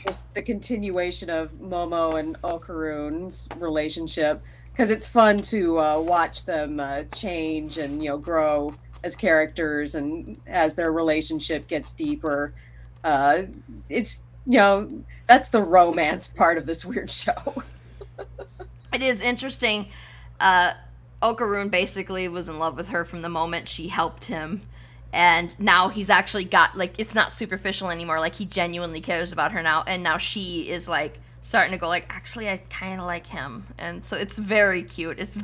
just the continuation of Momo and Okaroon's relationship, because it's fun to watch them change and grow as characters, and as their relationship gets deeper. It's that's the romance part of this weird show. It is interesting. Okaroon basically was in love with her from the moment she helped him. And now he's actually got, like, it's not superficial anymore. Like, he genuinely cares about her now. And now she is, like, starting to go, like, actually, I kind of like him. And so it's very cute. It's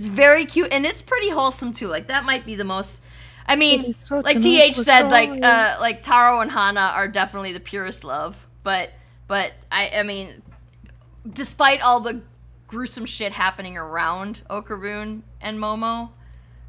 very cute. And it's pretty wholesome, too. Like, that might be the most... I mean, like TH said, like Taro and Hana are definitely the purest love. But I mean, despite all the gruesome shit happening around Okaroon and Momo,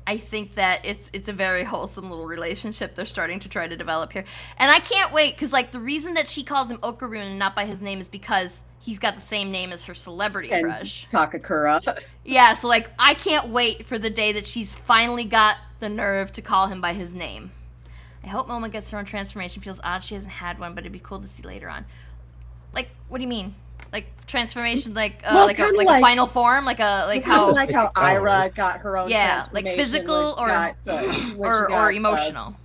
I think that it's a very wholesome little relationship they're starting to try to develop here. And I can't wait, because, like, the reason that she calls him Okaroon and not by his name is because he's got the same name as her celebrity crush. Takakura. Yeah, so, like, I can't wait for the day that she's finally got the nerve to call him by his name. I hope Momo gets her own transformation. Feels odd she hasn't had one, but it'd be cool to see later on. Like, what do you mean? Like transformation, like a final form, like how Ira got her own transformation, like physical or emotional.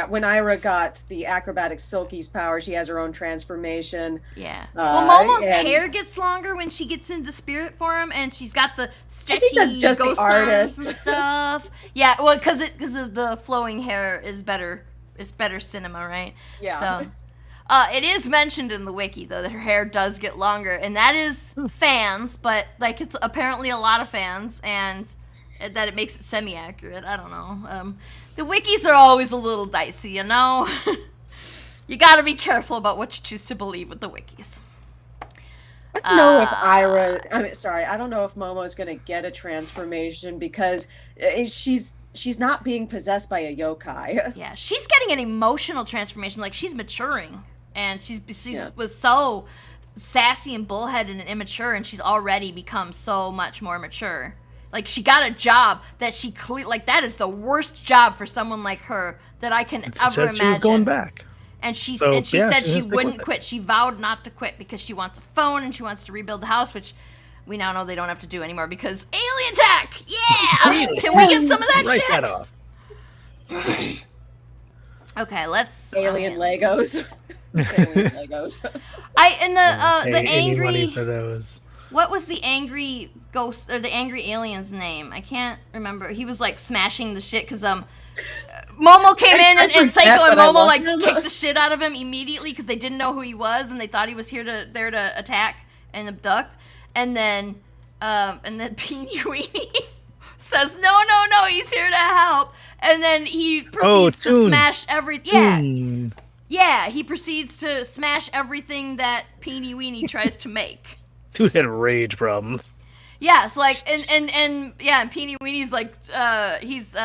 When Ira got the acrobatic Silky's power, she has her own transformation. Yeah. Well, Momo's hair gets longer when she gets into spirit form, and she's got the stretchy I think that's just ghost the artist and stuff. Yeah, well, because of the flowing hair is better. It's better cinema, right? Yeah. So. It is mentioned in the wiki, though, that her hair does get longer, and that is fans, but, like, it's apparently a lot of fans, and that it makes it semi-accurate. I don't know. The wikis are always a little dicey, you know? You gotta be careful about what you choose to believe with the wikis. I don't know if I don't know if Momo's gonna get a transformation, because she's not being possessed by a yokai. Yeah, she's getting an emotional transformation, like, she's maturing. And she was so sassy and bullheaded and immature, and she's already become so much more mature. Like, she got a job that that is the worst job for someone like her that I can ever imagine. She was going back. And she said she wouldn't quit. She vowed not to quit because she wants a phone and she wants to rebuild the house, which we now know they don't have to do anymore because alien tech! Yeah! Can we get some of that shit? Write that off. Okay, let's... Alien Legos. Alien Legos. The angry... Any money for those. What was the angry ghost, or the angry alien's name? I can't remember. He was, like, smashing the shit, because, Momo came in, and Psycho and Momo, like, kicked the shit out of him immediately, because they didn't know who he was, and they thought he was there to attack and abduct. And then Peeny Weenie says, no, he's here to help. And then he proceeds to smash everything. Yeah, he proceeds to smash everything that Peeny Weenie tries to make. Dude had rage problems. Yeah, so, like, and Peeny Weenie's, like, he's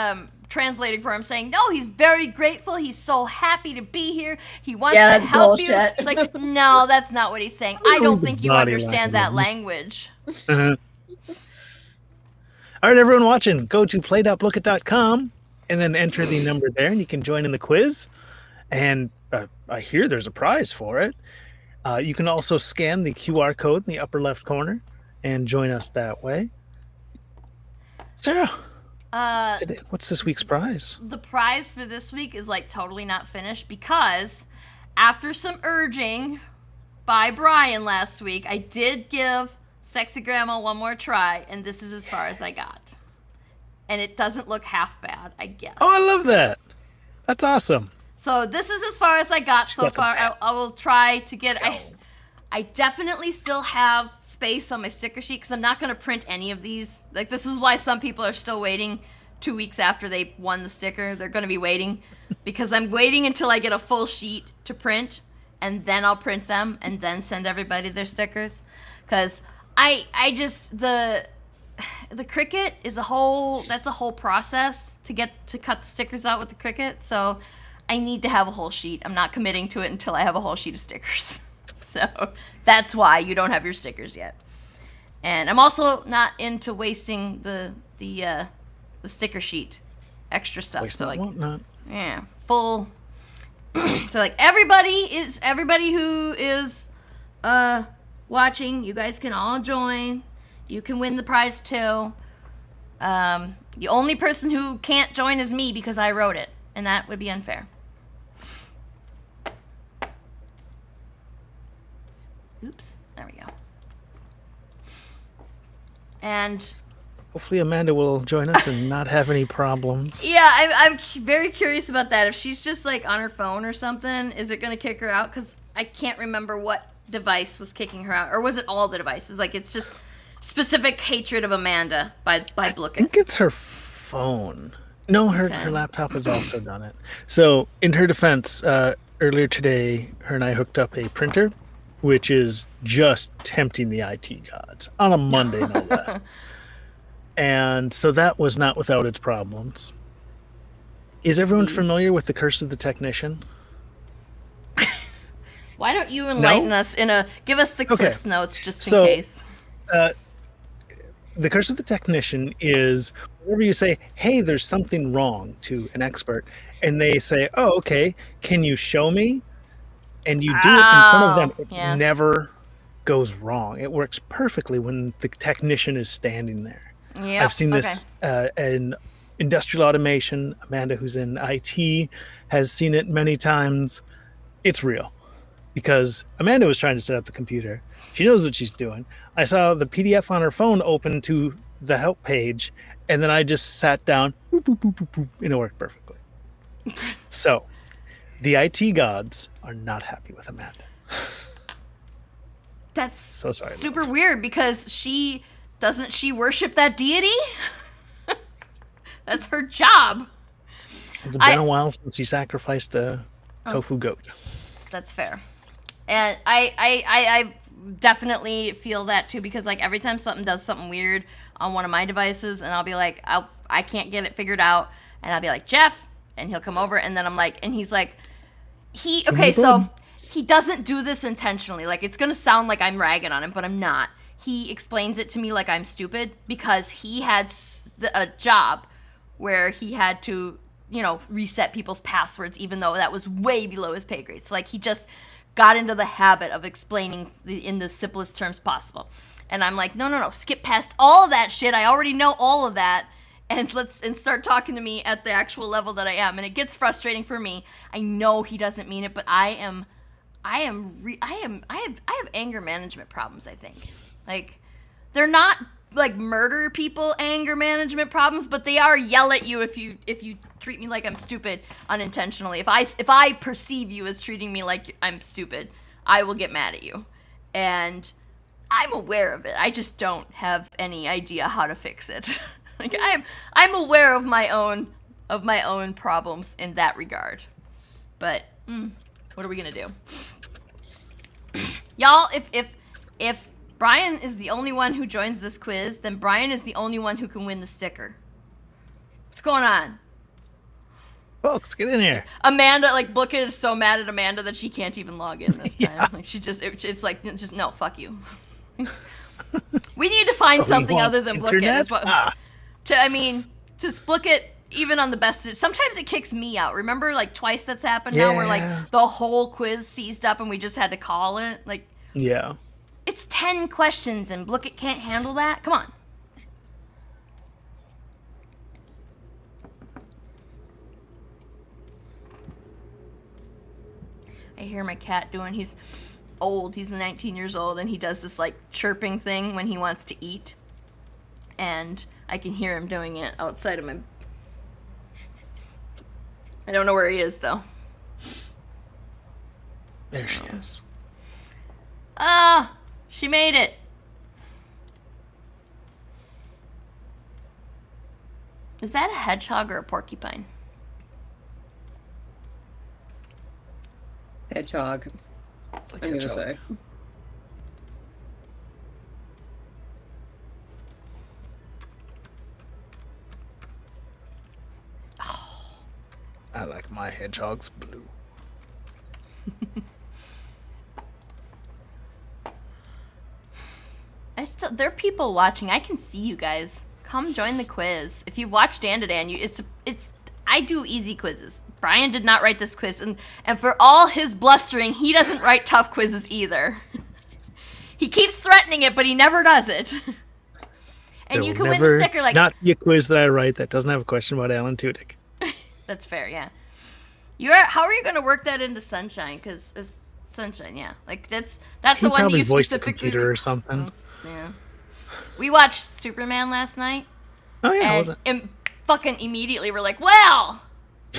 translating for him, saying, no, he's very grateful. He's so happy to be here. He wants Yeah, to that's help you. bullshit. It's like, no, that's not what he's saying. I don't think you Body understand that language. Uh-huh. All right, everyone watching, go to play.blooket.com and then enter the number there, and you can join in the quiz. And I hear there's a prize for it. You can also scan the QR code in the upper left corner and join us that way. Sarah, what's this week's prize? The prize for this week is like totally not finished because after some urging by Brian last week, I did give Sexy Grandma one more try, and this is as far as I got. And it doesn't look half bad, I guess. Oh, I love that. That's awesome. So this is as far as I got so far. I will try to get... I definitely still have space on my sticker sheet because I'm not going to print any of these. Like, this is why some people are still waiting 2 weeks after they won the sticker. They're going to be waiting because I'm waiting until I get a full sheet to print, and then I'll print them and then send everybody their stickers. Because I just... The Cricut is that's a whole process to cut the stickers out with the Cricut. So I need to have a whole sheet. I'm not committing to it until I have a whole sheet of stickers. So that's why you don't have your stickers yet. And I'm also not into wasting the sticker sheet extra stuff. Waste so not, like, want not. Yeah, full. So like everybody who is watching, you guys can all join. You can win the prize too. The only person who can't join is me because I wrote it, and that would be unfair. Oops, there we go. And Hopefully Amanda will join us and not have any problems. yeah, I'm very curious about that. If she's just like on her phone or something, is it going to kick her out? Because I can't remember what device was kicking her out, or was it all the devices? Like, it's just specific hatred of Amanda by Blooket. I think it's her phone. No, her laptop has also done it. So in her defense, earlier today, her and I hooked up a printer, which is just tempting the IT gods on a Monday, no less. And so that was not without its problems. Is everyone familiar with the Curse of the Technician? Why don't you enlighten us give us the Cliff's Notes just in case. The Curse of the Technician is whenever you say, hey, there's something wrong to an expert, and they say, oh, okay, can you show me? And you do it in front of them, it never goes wrong. It works perfectly when the technician is standing there. Yep. I've seen this in industrial automation. Amanda, who's in IT, has seen it many times. It's real. Because Amanda was trying to set up the computer. She knows what she's doing. I saw the PDF on her phone open to the help page, and then I just sat down, boop, boop, boop, boop, boop, and it worked perfectly. So, the IT gods are not happy with Amanda. That's so sorry. Super weird because doesn't she worship that deity? That's her job. It's been a while since you sacrificed a tofu goat. That's fair. And I definitely feel that too because like every time something does something weird on one of my devices and I'll be like, I can't get it figured out, and I'll be like, Jeff, and he'll come over, and then I'm like, and he's like, so he doesn't do this intentionally. Like, it's gonna sound like I'm ragging on him, but I'm not. He explains it to me like I'm stupid because he had a job where he had to, reset people's passwords, even though that was way below his pay grade. So, like, he just got into the habit of explaining in the simplest terms possible. And I'm like, no, skip past all of that shit. I already know all of that. And start talking to me at the actual level that I am. And it gets frustrating for me. I know he doesn't mean it, but I have anger management problems, I think. Like, they're not like murder people anger management problems, but they are yell at you if you treat me like I'm stupid unintentionally. If I perceive you as treating me like I'm stupid, I will get mad at you. And I'm aware of it. I just don't have any idea how to fix it. Like, I'm aware of my own problems in that regard. But what are we gonna do? Y'all, if Brian is the only one who joins this quiz, then Brian is the only one who can win the sticker. What's going on? Folks, get in here. Amanda, like, Book is so mad at Amanda that she can't even log in this time. Like, it's like, just, no, fuck you. We need to find something other than Book It. To Book It, even on the best, sometimes it kicks me out. Remember, like, twice that's happened now where, like, the whole quiz seized up and we just had to call it? Like, yeah. It's 10 questions and Book It can't handle that? Come on. I hear my cat he's old, he's 19 years old, and he does this, like, chirping thing when he wants to eat. And I can hear him doing it outside of my... I don't know where he is, though. There she is. Ah! She made it! Is that a hedgehog or a porcupine? Hedgehog. It's like I'm gonna say. I like my hedgehogs blue. There are people watching. I can see you guys. Come join the quiz. If you watch Dandadan, I do easy quizzes. Brian did not write this quiz, and for all his blustering, he doesn't write tough quizzes either. He keeps threatening it, but he never does it. And There you will can win the never sticker, like... not be a quiz that I write that doesn't have a question about Alan Tudyk. That's fair, yeah. How are you going to work that into Sunshine? Because it's Sunshine, yeah. Like, that's the one probably you voiced the specifically... computer or something. Yeah. We watched Superman last night. Oh, yeah, how was it? And fucking immediately we're like, well...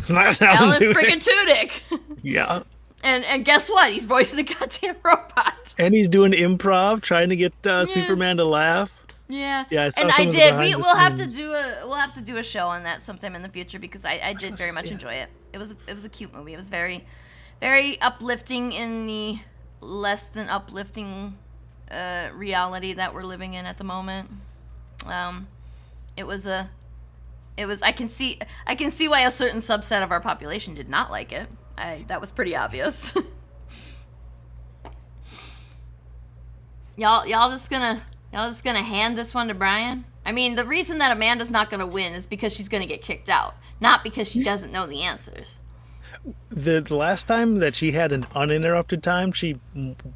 Not Alan Tudyk. freaking Tudyk. Yeah. And guess what? He's voicing a goddamn robot. And he's doing improv, trying to get Superman to laugh. Yeah. Yeah, I saw and some I of the did. behind the We'll have to scenes. do a show on that sometime in the future because I did very much enjoy it. It was a cute movie. It was very, very uplifting in the less than uplifting reality that we're living in at the moment. I can see why a certain subset of our population did not like it. That was pretty obvious. Y'all just gonna hand this one to Brian? I mean, the reason that Amanda's not gonna win is because she's gonna get kicked out, not because she doesn't know the answers. The last time that she had an uninterrupted time, she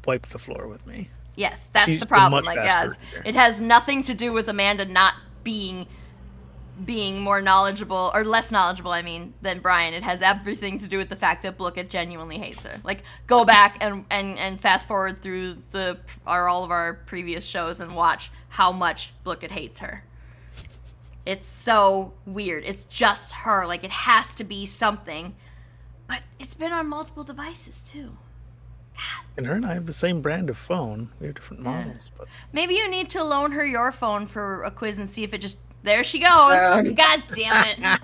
wiped the floor with me. Yes, that's She's the problem. much Like, faster guys, reader. it has nothing to do with Amanda not being more knowledgeable, or less knowledgeable, I mean, than Brian. It has everything to do with the fact that Bookett genuinely hates her. Like, go back and fast forward through all of our previous shows and watch how much Bookett hates her. It's so weird. It's just her. Like, it has to be something. But it's been on multiple devices, too. God. And her and I have the same brand of phone. We have different models, but Maybe you need to loan her your phone for a quiz and see if it just... There she goes. God damn it.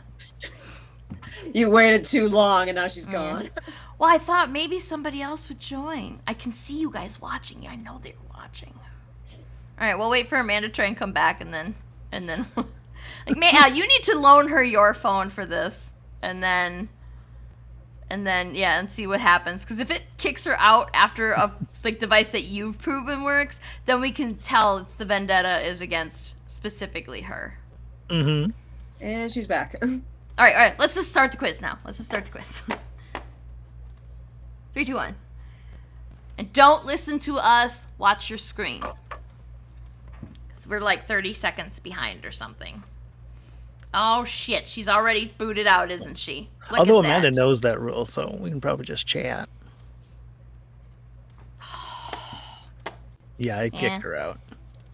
You waited too long and now she's gone. Well, I thought maybe somebody else would join. I can see you guys watching. I know they're watching. All right, we'll wait for Amanda to try and come back, and then, like, you need to loan her your phone for this, and then, and see what happens. Because if it kicks her out after a device that you've proven works, then we can tell it's the vendetta is against specifically her. Mm-hmm. And she's back. All right. Let's just start the quiz now. 3, 2, 1. And don't listen to us. Watch your screen. Because we're like 30 seconds behind or something. Oh, shit. She's already booted out, isn't she? Look although at that. Amanda knows that rule, so we can probably just chat. Yeah, I kicked her out.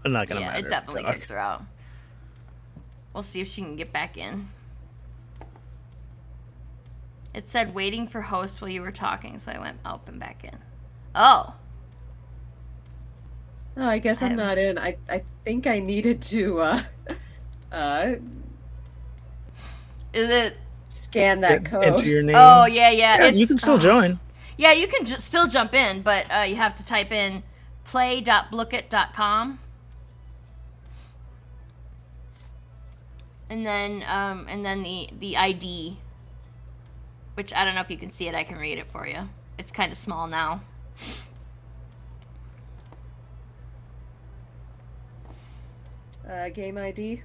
I'm not gonna matter. Yeah, it definitely kicked her out. We'll see if she can get back in. It said waiting for host while you were talking, so I went up and back in. Oh. Oh, I guess I'm not in. I think I needed to Is it? Scan that code. Enter your name. Oh, yeah. Yeah, you can still join. Yeah, you can still jump in, but you have to type in play.blookit.com. And then the ID. which I don't know if you can see it. I can read it for you. It's kind of small now. Game ID?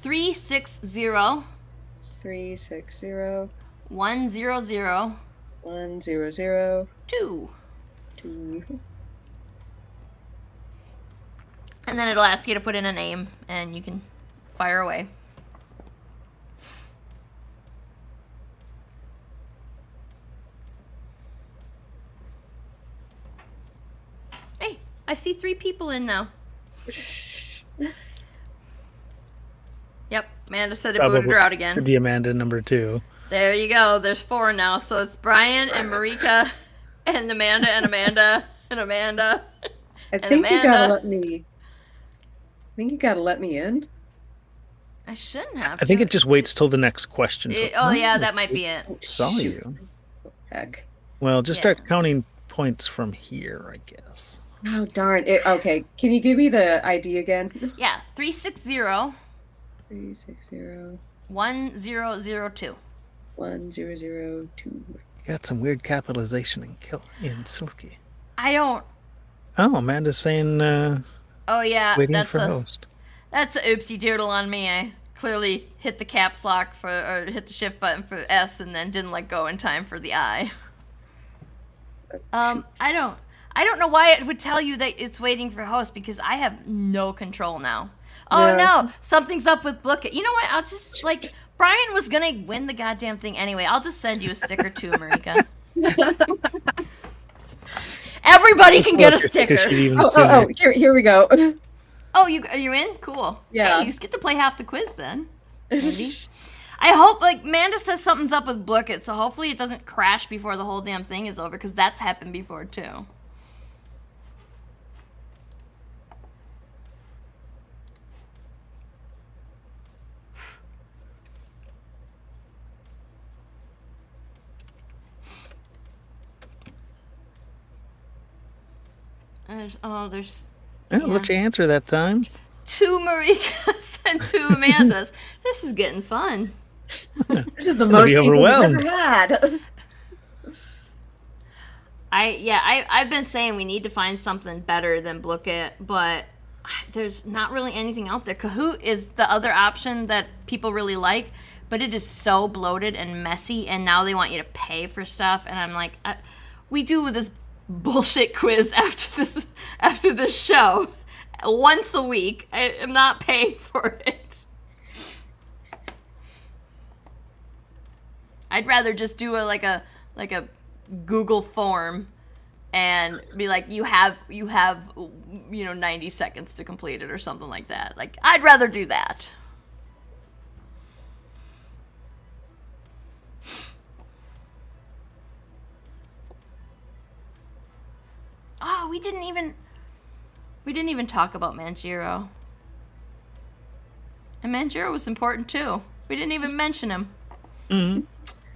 360 360 100 100 2. 2. And then it'll ask you to put in a name, and you can fire away. Hey, I see 3 people in now. Yep, Amanda said it booted her out again. The Amanda number 2. There you go. There's 4 now. So it's Brian and Marieke and Amanda and Amanda and Amanda. I think you gotta let me. I think you gotta let me in. I shouldn't have. I think it just waits till the next question. Oh yeah, that might be it. Saw you. Heck. Well, just start counting points from here, I guess. Oh darn! Okay, can you give me the ID again? Yeah, 360 360 1002. 1002. You got some weird capitalization in Silky. I don't. Oh, Amanda's saying. Oh yeah, waiting that's for a host. That's a oopsie doodle on me. I clearly hit the caps lock or hit the shift button for S and then didn't let go in time for the I. I don't know why it would tell you that it's waiting for host, because I have no control now. Oh no, something's up with Book It. You know what? I'll just, like, Brian was gonna win the goddamn thing anyway. I'll just send you a sticker too, Marieke. Everybody can get a sticker. Here we go. Oh, are you in? Cool. Yeah. Hey, you get to play half the quiz then. Maybe. I hope, like, Amanda says something's up with Book It, so hopefully it doesn't crash before the whole damn thing is over, because that's happened before too. There's. I'll let you answer that time. 2 Mariekas and 2 Amandas. This is getting fun. This is the most people we've ever had. I've been saying we need to find something better than Book It, but there's not really anything out there. Kahoot is the other option that people really like, but it is so bloated and messy, and now they want you to pay for stuff, and I'm like, we do this bullshit quiz after this show once a week. I am not paying for it. I'd rather just do a Google form and be like, you have 90 seconds to complete it or something like that. Like, I'd rather do that. Oh, we didn't even talk about Manjiro. And Manjiro was important too. We didn't even mention him. Mm-hmm.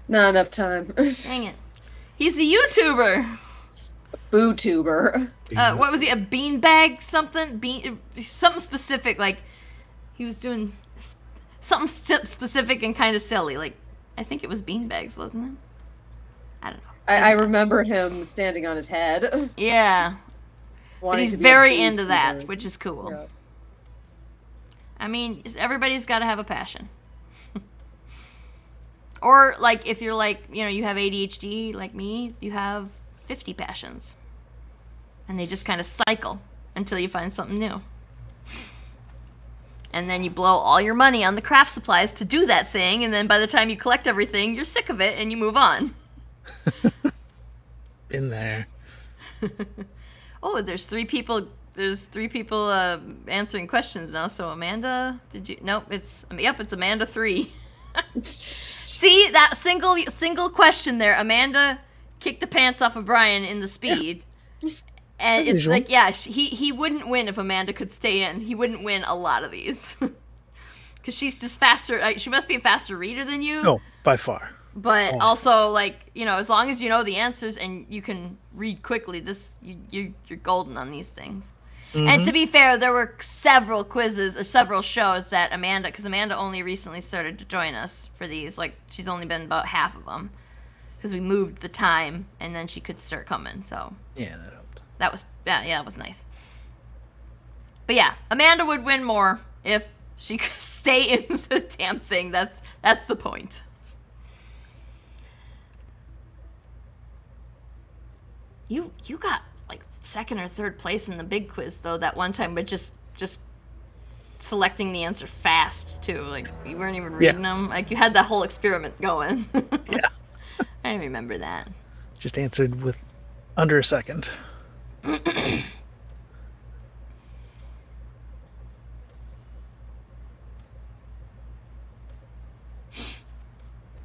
Not enough time. Dang it. He's a YouTuber. Boo-tuber. What was he? A beanbag something? Something specific. Like, he was doing something specific and kind of silly. Like, I think it was beanbags, wasn't it? I don't know. I remember him standing on his head. Yeah. But he's very into that, which is cool. Yeah. I mean, everybody's got to have a passion. Or, like, if you're like, you have ADHD like me, you have 50 passions. And they just kind of cycle until you find something new. And then you blow all your money on the craft supplies to do that thing, and then by the time you collect everything, you're sick of it and you move on. Been there. Oh, there's 3 people. There's 3 people answering questions now. So Amanda, did you? Nope. It's Amanda 3. See that single question there? Amanda kicked the pants off of Brian in the speed, and it's like, yeah, he wouldn't win if Amanda could stay in. He wouldn't win a lot of these because she's just faster. She must be a faster reader than you. No, by far. But also, like, as long as you know the answers and you can read quickly, you're golden on these things. And to be fair, there were several quizzes or several shows that because Amanda only recently started to join us for these. Like, she's only been about half of them because we moved the time and then she could start coming. So Yeah, that helped. that was that was nice. But yeah, Amanda would win more if she could stay in the damn thing. That's the point. You got like second or third place in the big quiz though that one time, but just selecting the answer fast too. Like you weren't even reading them. Like you had that whole experiment going. Yeah. I remember that. Just answered with under a second.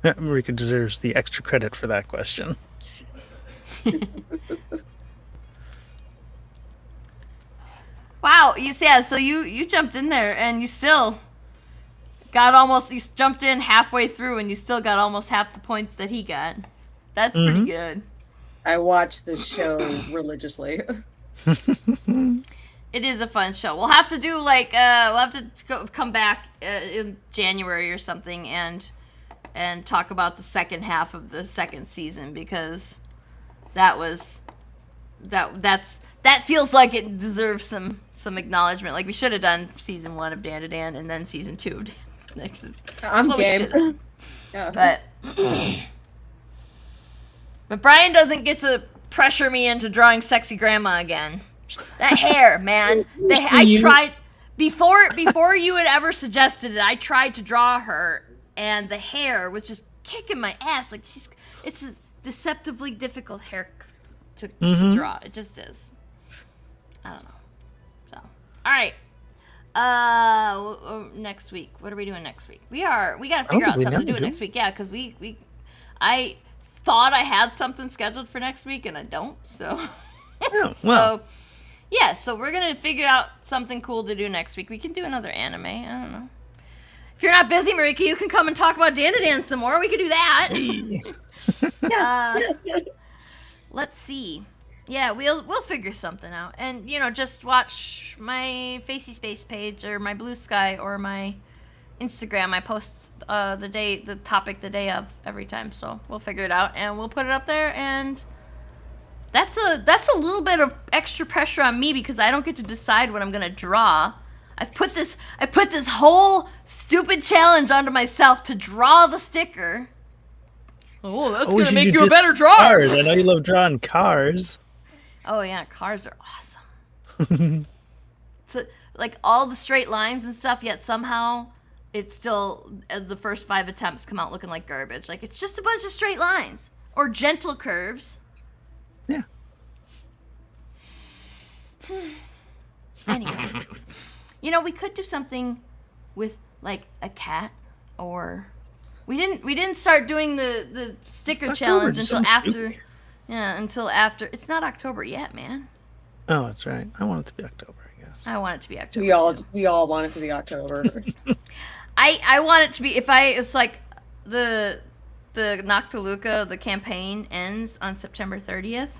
Marieke deserves the extra credit for that question. Wow, so you jumped in there and you still you jumped in halfway through and you still got almost half the points that he got. That's pretty good. I watch this show religiously. It is a fun show. We'll have to do we'll have to come back in January or something and talk about the second half of the second season because that feels like it deserves some acknowledgement. Like we should have done season 1 of Dandadan and then season 2 of Dandadan. I'm game. Yeah. But Brian doesn't get to pressure me into drawing sexy grandma again. That hair, man. I tried before you had ever suggested it. I tried to draw her, and the hair was just kicking my ass. Like it's a deceptively difficult hair to draw. It just is. I don't know. So, all right. Next week. What are we doing next week? We got to figure out something to do next week. Yeah, because I thought I had something scheduled for next week, and I don't. So, so we're gonna figure out something cool to do next week. We can do another anime. I don't know. If you're not busy, Marieke, you can come and talk about Dandadan some more. We could do that. Yes. Let's see. Yeah, we'll figure something out. And, just watch my Facey Space page or my Blue Sky or my Instagram. I post the topic the day of every time. So we'll figure it out and we'll put it up there. And that's a little bit of extra pressure on me because I don't get to decide what I'm going to draw. I put this whole stupid challenge onto myself to draw the sticker. Oh, that's going to make you a better drawer. Cars. I know you love drawing cars. Oh, yeah, cars are awesome. So, like, all the straight lines and stuff, yet somehow it's still, the first 5 attempts come out looking like garbage. Like, it's just a bunch of straight lines. Or gentle curves. Yeah. Anyway. We could do something with, like, a cat or... We didn't start doing the sticker challenge until after... Yeah, until after. It's not October yet, man. Oh, that's right. I want it to be October, I guess. I want it to be October. We all want it to be October. I want it to be it's like the Noctiluca, the campaign ends on September 30th.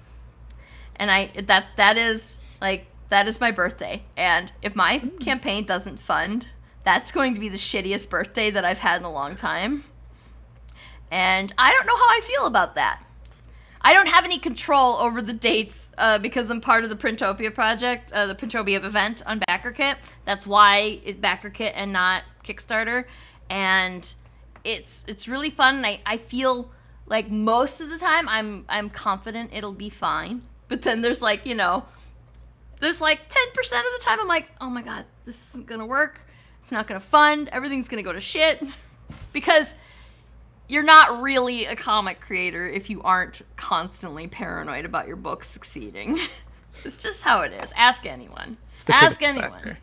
And that is my birthday. And if my campaign doesn't fund, that's going to be the shittiest birthday that I've had in a long time. And I don't know how I feel about that. I don't have any control over the dates because I'm part of the Printopia project, the Printopia event on BackerKit. That's why it's BackerKit and not Kickstarter. And it's really fun. And I feel like most of the time I'm confident it'll be fine. But then there's like 10% of the time I'm like, oh my God, this isn't going to work. It's not going to fund. Everything's going to go to shit. Because you're not really a comic creator if you aren't constantly paranoid about your book succeeding. It's just how it is. Ask anyone. Ask anyone.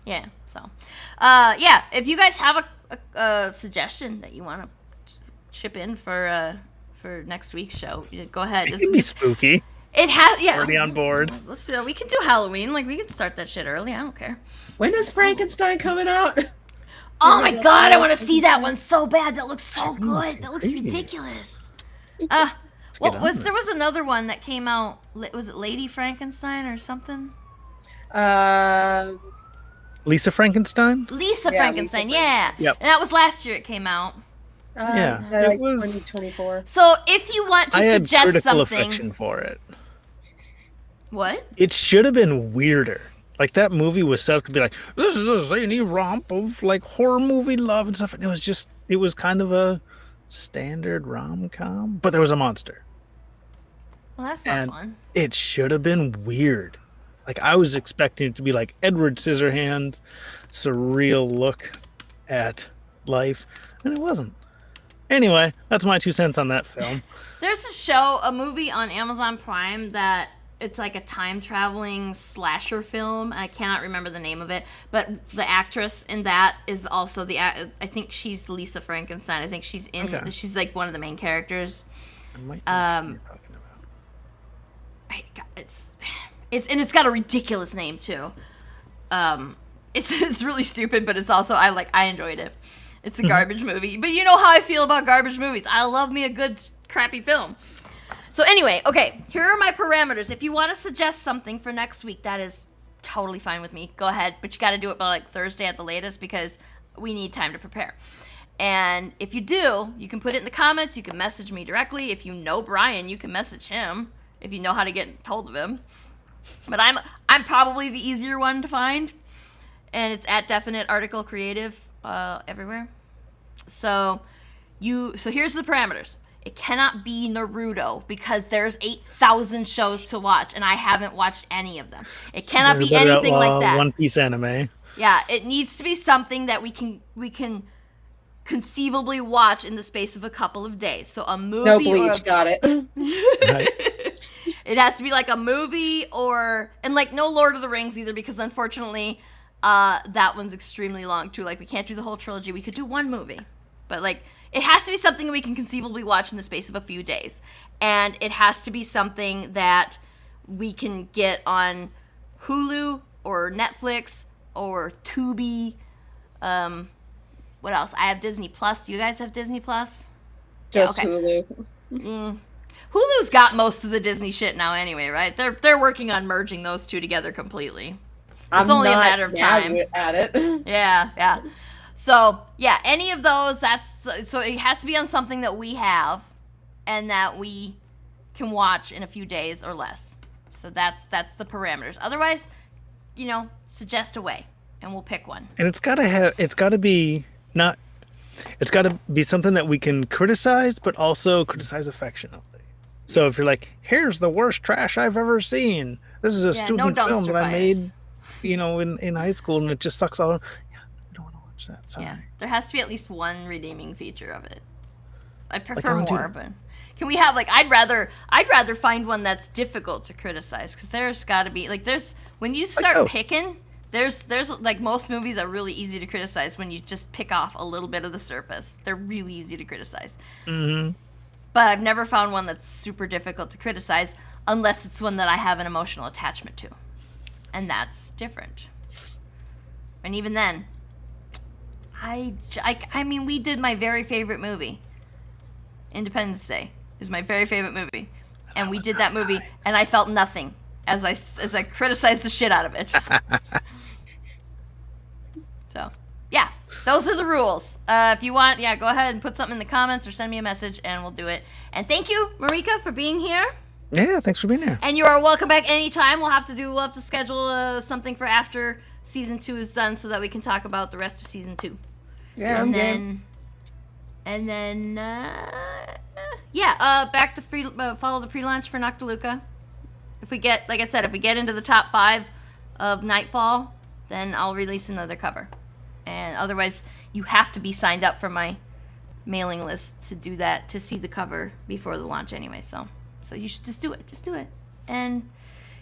Yeah. So, if you guys have a suggestion that you want to chip in for next week's show, go ahead. It can be spooky. It has, yeah. Already on board. We can do Halloween. Like, we can start that shit early. I don't care. When is Frankenstein coming out? Oh my God, I want to see that one so bad. That looks so good. That looks ridiculous. There was another one that came out. Was it Lady Frankenstein or something? Um, Lisa Frankenstein? Lisa Yeah, Frankenstein, Lisa yeah. Yep. And that was last year it came out. Yeah, like it was- 2024. So if you want to I had suggest critical something, affection for it. what? It should have been weirder. Like, that movie was set up to be like, this is a zany romp of like horror movie love and stuff. And it was kind of a standard rom-com, but there was a monster. Well, that's not And fun. it should have been weird. Like, I was expecting it to be like Edward Scissorhands, surreal look at life, and it wasn't. Anyway, that's my 2 cents on that film. There's a movie on Amazon Prime that it's like a time traveling slasher film. I cannot remember the name of it, but the actress in that is also I think she's Lisa Frankenstein. I think she's Okay. she's like one of the main characters. I might know what you're talking about. It's got a ridiculous name too. It's really stupid, but it's also I enjoyed it. It's a garbage movie, but you know how I feel about garbage movies. I love me a good crappy film. So anyway, okay, here are my parameters. If you want to suggest something for next week, that is totally fine with me. Go ahead, but you got to do it by like Thursday at the latest because we need time to prepare. And if you do, you can put it in the comments. You can message me directly. If you know Brian, you can message him if you know how to get hold of him. But I'm probably the easier one to find, and it's at Definite Article Creative everywhere. So here's the parameters. It cannot be Naruto because there's 8,000 shows to watch, and I haven't watched any of them. It cannot be anything like that. One Piece anime. Yeah, it needs to be something that we can conceivably watch in the space of a couple of days. So a movie. No Bleach, got it. Right? It has to be like a movie and like no Lord of the Rings either, because unfortunately that one's extremely long too. Like we can't do the whole trilogy. We could do one movie, but like it has to be something that we can conceivably watch in the space of a few days, and it has to be something that we can get on Hulu or Netflix or Tubi. What else? I have Disney Plus. Do you guys have Disney Plus? Just okay. Hulu. Hulu's got most of the Disney shit now anyway, right? They're working on merging those two together completely. It's only a matter of time. At it. Yeah. So, yeah, any of those, so it has to be on something that we have and that we can watch in a few days or less. So that's the parameters. Otherwise, suggest a way and we'll pick one. And it's got to be something that we can criticize, but also criticize affectionately. So if you're like, here's the worst trash I've ever seen. This is a student film that I made, in high school, and it just sucks all. Yeah, I don't want to watch that. Sorry. Yeah, there has to be at least one redeeming feature of it. I prefer Valentina. more, but can we have I'd rather find one that's difficult to criticize, because there's got to be when you start picking. There's like most movies are really easy to criticize when you just pick off a little bit of the surface. They're really easy to criticize. Mm-hmm. But I've never found one that's super difficult to criticize unless it's one that I have an emotional attachment to. And that's different. And even then, I mean, we did my very favorite movie. Independence Day is my very favorite movie. And we did that movie, and I felt nothing as I criticized the shit out of it. So, yeah, those are the rules. If you want, go ahead and put something in the comments or send me a message, and we'll do it. And thank you, Marieke, for being here. Yeah, thanks for being here. And you are welcome back anytime. We'll have to schedule something for after season 2 is done, so that we can talk about the rest of season 2. Yeah, I'm game. And then, back to follow the pre-launch for Noctiluca. If we get into the top 5 of Nightfall, then I'll release another cover. And otherwise, you have to be signed up for my mailing list to do that, to see the cover before the launch anyway. So you should just do it, and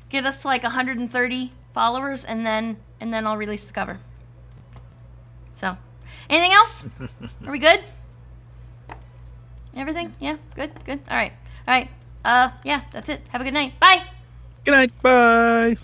get us to 130 followers, and then I'll release the cover. So, anything else? Are we good? Everything? Yeah, good. All right. That's it. Have a good night. Bye. Good night. Bye.